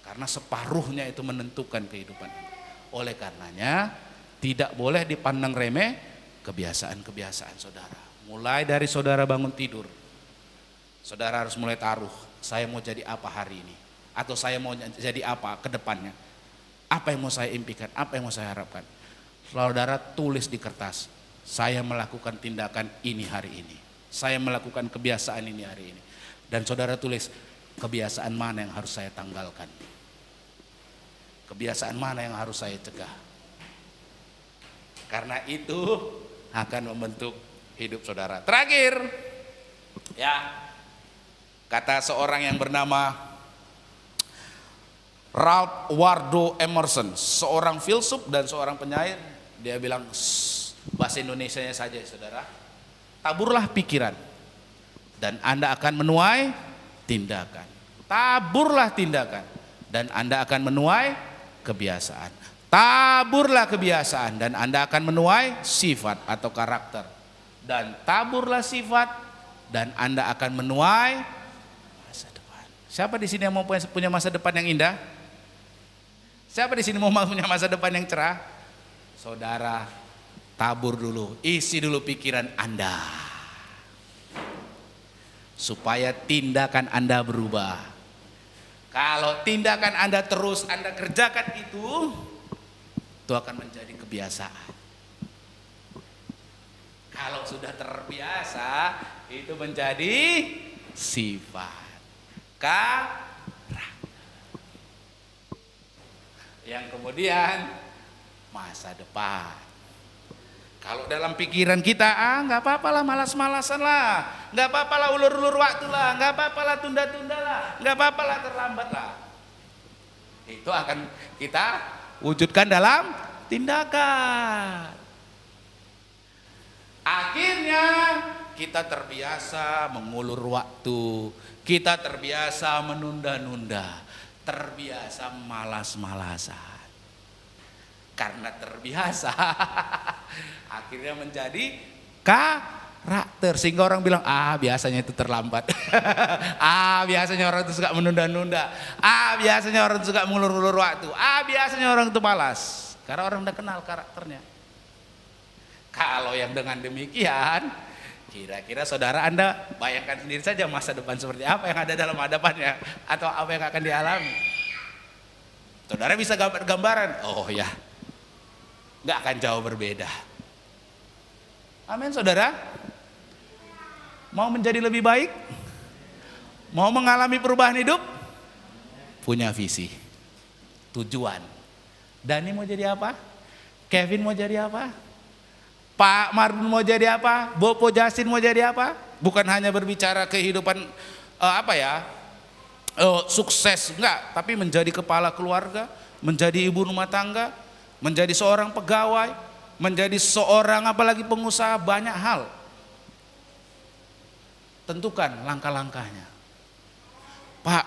Karena separuhnya itu menentukan kehidupan Anda. Oleh karenanya tidak boleh dipandang remeh kebiasaan-kebiasaan saudara. Mulai dari saudara bangun tidur, saudara harus mulai taruh, saya mau jadi apa hari ini, atau saya mau jadi apa ke depannya, apa yang mau saya impikan, apa yang mau saya harapkan. Saudara tulis di kertas, saya melakukan tindakan ini hari ini, saya melakukan kebiasaan ini hari ini. Dan saudara tulis kebiasaan mana yang harus saya tanggalkan, kebiasaan mana yang harus saya cegah. Karena itu akan membentuk hidup saudara. Terakhir, ya, kata seorang yang bernama Ralph Waldo Emerson, seorang filsuf dan seorang penyair, dia bilang, bahasa Indonesianya saja saudara, taburlah pikiran dan Anda akan menuai tindakan. Taburlah tindakan dan Anda akan menuai kebiasaan. Taburlah kebiasaan dan Anda akan menuai sifat atau karakter. Dan taburlah sifat dan Anda akan menuai masa depan. Siapa di sini yang mau punya masa depan yang indah? Siapa di sini mau punya masa depan yang cerah? Saudara, tabur dulu, isi dulu pikiran Anda. Supaya tindakan Anda berubah. Kalau tindakan Anda terus Anda kerjakan itu akan menjadi kebiasaan. Kalau sudah terbiasa, itu menjadi sifat, karakter. Yang kemudian masa depan. Kalau dalam pikiran kita, nggak apa-apa lah, malas-malasan lah, nggak apa-apa lah, ulur-ulur waktu lah, nggak apa-apa lah, tunda-tunda lah, nggak apa-apa lah, terlambat lah. Itu akan kita wujudkan dalam tindakan. Akhirnya kita terbiasa mengulur waktu, kita terbiasa menunda-nunda, terbiasa malas-malasan. Karena terbiasa, akhirnya menjadi karakter. Sehingga orang bilang, biasanya itu terlambat. Biasanya orang itu suka menunda-nunda. Biasanya orang itu suka mengulur-ulur waktu. Biasanya orang itu malas. Karena orang udah kenal karakternya. Kalau yang dengan demikian, kira-kira saudara Anda bayangkan sendiri saja masa depan seperti apa yang ada dalam hadapannya, atau apa yang akan dialami. Saudara bisa gambaran, oh ya, nggak akan jauh berbeda. Amin saudara. Mau menjadi lebih baik? Mau mengalami perubahan hidup? Punya visi, tujuan. Dani mau jadi apa? Kevin mau jadi apa? Pak Marvin mau jadi apa? Bopo Jasin mau jadi apa? Bukan hanya berbicara kehidupan sukses, enggak, tapi menjadi kepala keluarga, menjadi ibu rumah tangga, menjadi seorang pegawai, menjadi seorang apalagi pengusaha, banyak hal. Tentukan langkah-langkahnya. Pak,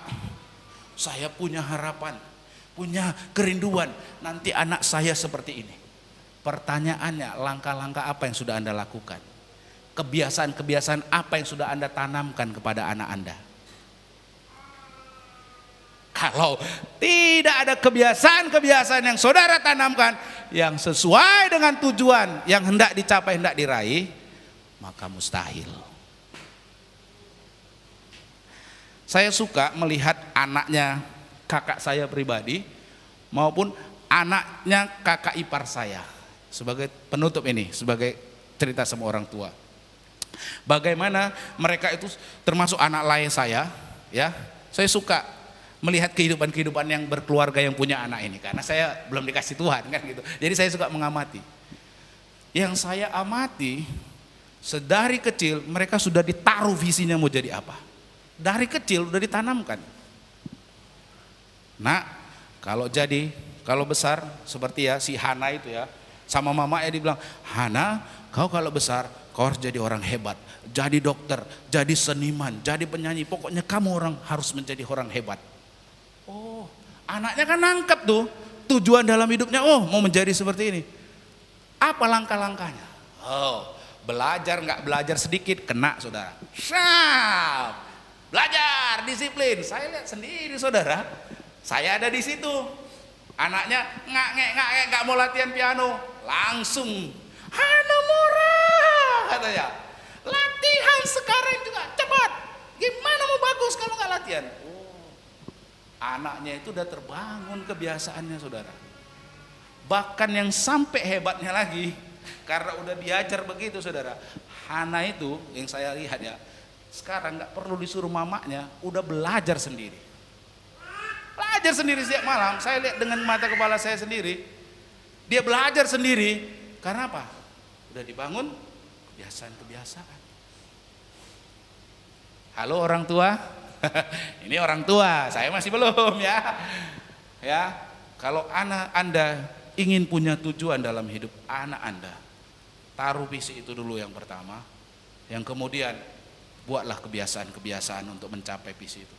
saya punya harapan, punya kerinduan nanti anak saya seperti ini. Pertanyaannya, langkah-langkah apa yang sudah Anda lakukan? kebiasaan-kebiasaan apa yang sudah Anda tanamkan kepada anak Anda? Kalau tidak ada kebiasaan-kebiasaan yang saudara tanamkan yang sesuai dengan tujuan yang hendak dicapai, hendak diraih, maka mustahil. Saya suka melihat anaknya kakak saya pribadi maupun anaknya kakak ipar saya. Sebagai penutup ini, sebagai cerita sama orang tua. Bagaimana mereka itu termasuk anak lain saya, ya. Saya suka melihat kehidupan yang berkeluarga yang punya anak ini, karena saya belum dikasih Tuhan kan gitu. Jadi saya suka mengamati. Yang saya amati, sedari kecil mereka sudah ditaruh visinya mau jadi apa. Dari kecil sudah ditanamkan. Nah, kalau besar seperti ya si Hana itu ya, sama mamanya dibilang, "Hana, kau kalau besar kau harus jadi orang hebat, jadi dokter, jadi seniman, jadi penyanyi, pokoknya kamu orang harus menjadi orang hebat." Oh, anaknya kan nangkep tuh tujuan dalam hidupnya. Oh, mau menjadi seperti ini. Apa langkah-langkahnya? Oh, belajar nggak belajar sedikit kena saudara. Syap, belajar disiplin. Saya lihat sendiri saudara. Saya ada di situ. Anaknya nggak mau latihan piano, langsung Hana murah katanya. Latihan sekarang juga cepat. Gimana mau bagus kalau nggak latihan? Anaknya itu udah terbangun kebiasaannya saudara. Bahkan yang sampai hebatnya lagi, karena udah diajar begitu saudara, Hana itu yang saya lihat ya, sekarang nggak perlu disuruh mamanya, udah belajar sendiri. Belajar sendiri setiap malam, saya lihat dengan mata kepala saya sendiri. Dia belajar sendiri, karena apa? Udah dibangun kebiasaan-kebiasaan. Halo orang tua. Ini orang tua, saya masih belum ya. Ya, kalau anak Anda ingin punya tujuan dalam hidup anak Anda, taruh visi itu dulu yang pertama. Yang kemudian buatlah kebiasaan-kebiasaan untuk mencapai visi itu.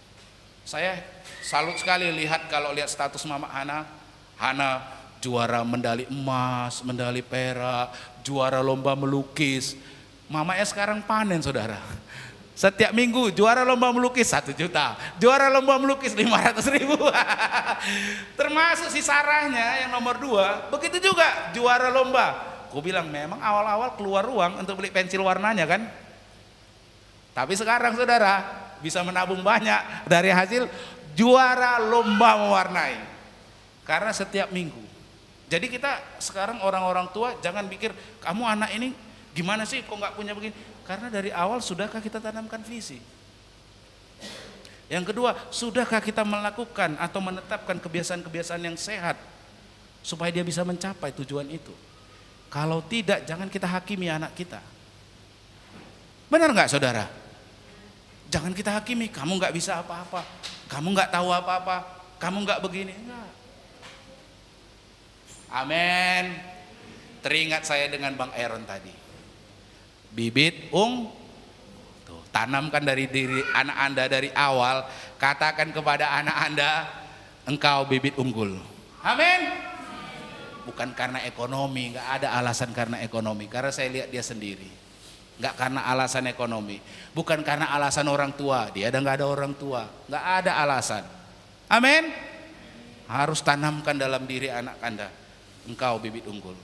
Saya salut sekali kalau lihat status Mama Hana. Hana juara medali emas, medali perak, juara lomba melukis. Mamanya sekarang panen saudara. Setiap minggu juara lomba melukis 1 juta, juara lomba melukis 500.000. Termasuk si Sarahnya yang nomor 2, begitu juga juara lomba. Aku bilang memang awal-awal keluar uang untuk beli pensil warnanya kan. Tapi sekarang saudara bisa menabung banyak dari hasil juara lomba mewarnai. Karena setiap minggu. Jadi kita sekarang orang-orang tua jangan pikir kamu anak ini gimana sih kok nggak punya begini. Karena dari awal sudahkah kita tanamkan visi? Yang kedua, sudahkah kita melakukan atau menetapkan kebiasaan-kebiasaan yang sehat supaya dia bisa mencapai tujuan itu? Kalau tidak, jangan kita hakimi anak kita. Benar nggak saudara? Jangan kita hakimi, kamu nggak bisa apa-apa, kamu nggak tahu apa-apa, kamu nggak begini. Enggak. Amin. Teringat saya dengan Bang Aaron tadi. Bibit tuh, tanamkan dari diri anak Anda dari awal. Katakan kepada anak Anda, engkau bibit unggul. Amin. Bukan karena ekonomi, nggak ada alasan karena ekonomi. Karena saya lihat dia sendiri, nggak karena alasan ekonomi, bukan karena alasan orang tua. Dia nggak ada orang tua, nggak ada alasan. Amin. Harus tanamkan dalam diri anak Anda, engkau bibit unggul.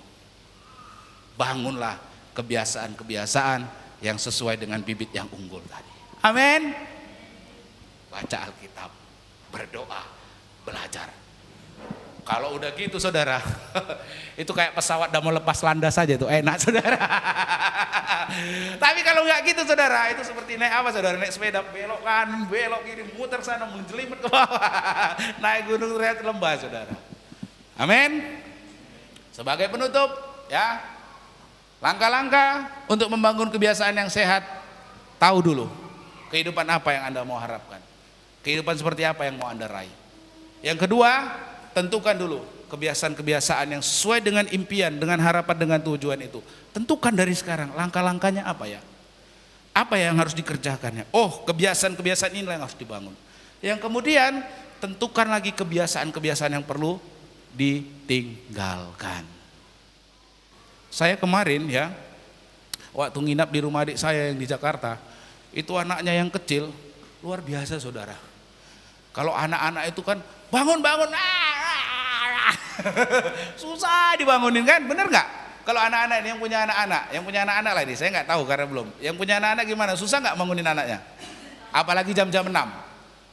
Bangunlah kebiasaan-kebiasaan yang sesuai dengan bibit yang unggul tadi. Amin. Baca Alkitab, berdoa, belajar. Kalau udah gitu saudara, itu kayak pesawat udah mau lepas landas saja tuh enak saudara. Tapi kalau nggak gitu saudara, itu seperti naik apa saudara? Naik sepeda, belok kanan, belok kiri, muter sana, menjelimet ke bawah. Naik gunung terlihat lembah saudara. Amin. Sebagai penutup ya, langkah-langkah untuk membangun kebiasaan yang sehat, tahu dulu kehidupan apa yang Anda mau harapkan. Kehidupan seperti apa yang mau Anda raih. Yang kedua, tentukan dulu kebiasaan-kebiasaan yang sesuai dengan impian, dengan harapan, dengan tujuan itu. Tentukan dari sekarang langkah-langkahnya apa ya. Apa yang harus dikerjakannya. Oh, kebiasaan-kebiasaan inilah yang harus dibangun. Yang kemudian, tentukan lagi kebiasaan-kebiasaan yang perlu ditinggalkan. Saya kemarin ya waktu nginap di rumah adik saya yang di Jakarta, itu anaknya yang kecil luar biasa saudara. Kalau anak-anak itu kan bangun, susah dibangunin kan, bener nggak? Kalau anak-anak ini yang punya anak-anak lah ini, saya nggak tahu karena belum. Yang punya anak-anak gimana? Susah nggak bangunin anaknya? Apalagi jam-jam 6.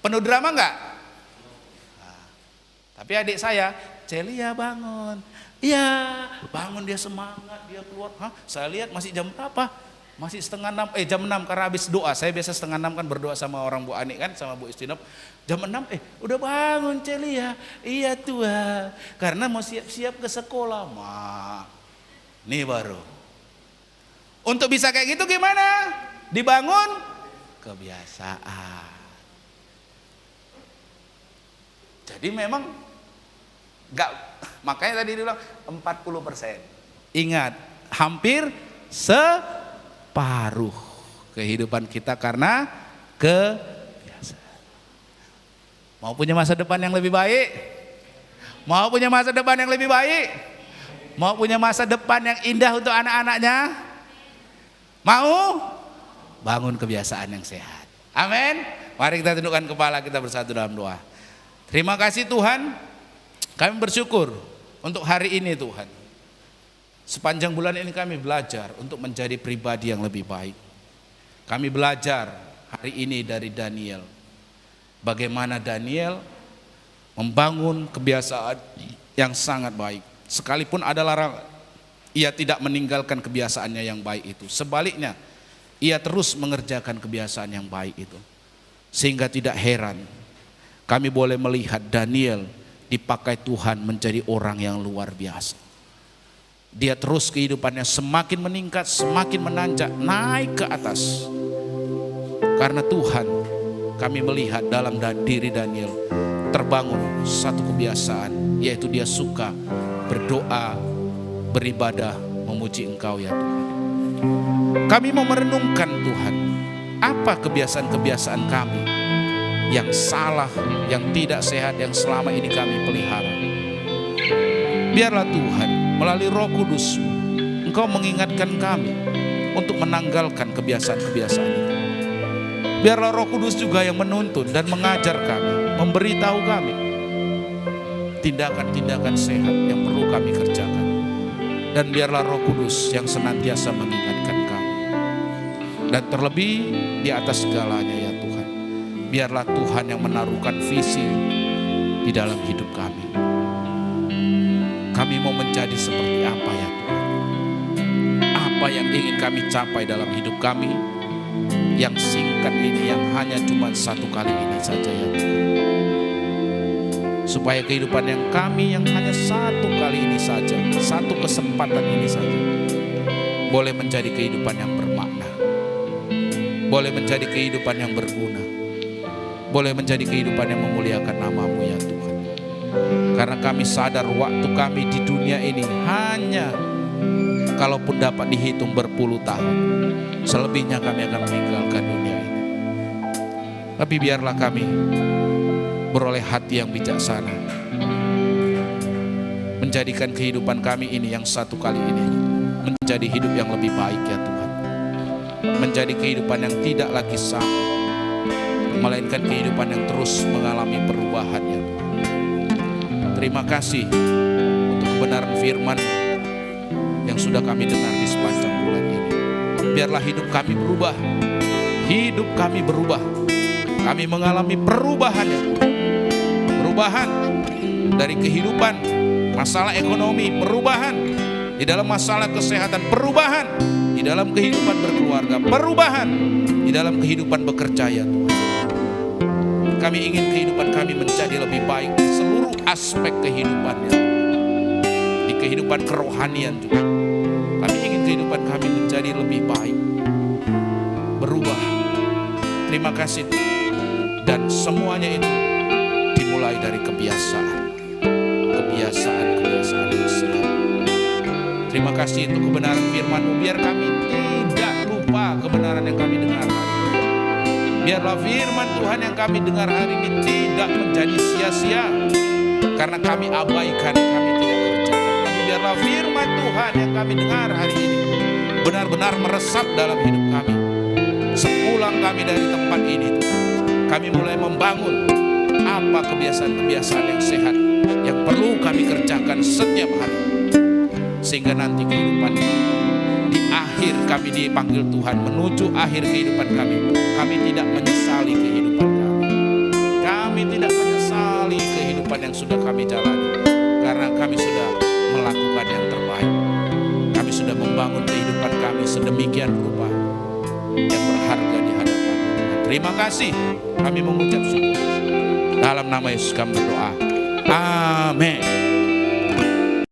Penuh drama nggak? Nah, tapi adik saya, Celia bangun. Iya, bangun dia semangat, dia keluar. Hah? Saya lihat masih jam berapa? Masih setengah 6, jam 6 karena habis doa. Saya biasa setengah 6 kan berdoa sama orang Bu Ani kan, sama Bu Istinop. Jam 6, udah bangun Celia. Iya Tuhan, karena mau siap-siap ke sekolah. Nih baru. Untuk bisa kayak gitu gimana? Dibangun kebiasaan. Jadi memang enggak, makanya tadi dibilang 40%. Ingat, hampir separuh kehidupan kita karena kebiasaan. Mau punya masa depan yang lebih baik? Mau punya masa depan yang lebih baik? Mau punya masa depan yang indah untuk anak-anaknya? Mau? Bangun kebiasaan yang sehat. Amin. Mari kita tundukkan kepala, kita bersatu dalam doa. Terima kasih Tuhan, kami bersyukur untuk hari ini Tuhan. Sepanjang bulan ini kami belajar untuk menjadi pribadi yang lebih baik. Kami belajar hari ini dari Daniel. Bagaimana Daniel membangun kebiasaan yang sangat baik. Sekalipun ada larangan, ia tidak meninggalkan kebiasaannya yang baik itu. Sebaliknya, ia terus mengerjakan kebiasaan yang baik itu. Sehingga tidak heran, kami boleh melihat Daniel dipakai Tuhan menjadi orang yang luar biasa. Dia terus kehidupannya semakin meningkat, semakin menanjak, naik ke atas. Karena Tuhan, kami melihat dalam diri Daniel terbangun satu kebiasaan, yaitu dia suka berdoa, beribadah, memuji Engkau ya Tuhan. Kami mau merenungkan Tuhan, apa kebiasaan-kebiasaan kami yang salah, yang tidak sehat, yang selama ini kami pelihara. Biarlah Tuhan melalui Roh Kudus Engkau mengingatkan kami untuk menanggalkan kebiasaan-kebiasaan itu. Biarlah Roh Kudus juga yang menuntun dan mengajar kami, memberitahu kami tindakan-tindakan sehat yang perlu kami kerjakan. Dan biarlah Roh Kudus yang senantiasa mengingatkan kami. Dan terlebih di atas segalanya ya Tuhan, biarlah Tuhan yang menaruhkan visi di dalam hidup kami. Kami mau menjadi seperti apa ya Tuhan? Apa yang ingin kami capai dalam hidup kami yang singkat ini, yang hanya cuma satu kali ini saja ya Tuhan. Supaya kehidupan yang kami yang hanya satu kali ini saja, satu kesempatan ini saja, boleh menjadi kehidupan yang bermakna, boleh menjadi kehidupan yang berguna, boleh menjadi kehidupan yang memuliakan nama-Mu ya Tuhan. Karena kami sadar waktu kami di dunia ini hanya, kalaupun dapat dihitung berpuluh tahun, selebihnya kami akan meninggalkan dunia ini. Tapi biarlah kami beroleh hati yang bijaksana, menjadikan kehidupan kami ini yang satu kali ini menjadi hidup yang lebih baik ya Tuhan. Menjadi kehidupan yang tidak lagi sama, melainkan kehidupan yang terus mengalami perubahan ya Tuhan. Terima kasih untuk kebenaran firman yang sudah kami dengar di sepanjang bulan ini. Biarlah hidup kami berubah, hidup kami berubah. Kami mengalami perubahan ya Tuhan. Perubahan dari kehidupan, masalah ekonomi, perubahan di dalam masalah kesehatan, perubahan di dalam kehidupan berkeluarga, perubahan di dalam kehidupan bekerja ya Tuhan. Kami ingin kehidupan kami menjadi lebih baik di seluruh aspek kehidupannya. Di kehidupan kerohanian juga. Kami ingin kehidupan kami menjadi lebih baik, berubah. Terima kasih Tuhan. Dan semuanya itu dimulai dari kebiasaan yang sehat. Terima kasih untuk kebenaran firman-Mu. Biar kami tidak lupa kebenaran yang kami dengar hari ini. Biarlah firman Tuhan yang kami dengar hari ini tidak menjadi sia-sia karena kami abaikan, kami tidak kerjakan. Tapi biarlah firman Tuhan yang kami dengar hari ini benar-benar meresap dalam hidup kami. Sepulang kami dari tempat ini, Tuhan, kami mulai membangun apa kebiasaan-kebiasaan yang sehat yang perlu kami kerjakan setiap hari, sehingga nanti kehidupan di akhir kami dipanggil Tuhan, menuju akhir kehidupan kami tidak menyesali kehidupan kami. Kami tidak menyesali kehidupan yang sudah kami jalani, karena kami sudah melakukan yang terbaik. Kami sudah membangun kehidupan kami sedemikian rupa yang berharga di hadapan Tuhan. Terima kasih, kami mengucap syukur. Dalam nama Yesus kami berdoa. Amin.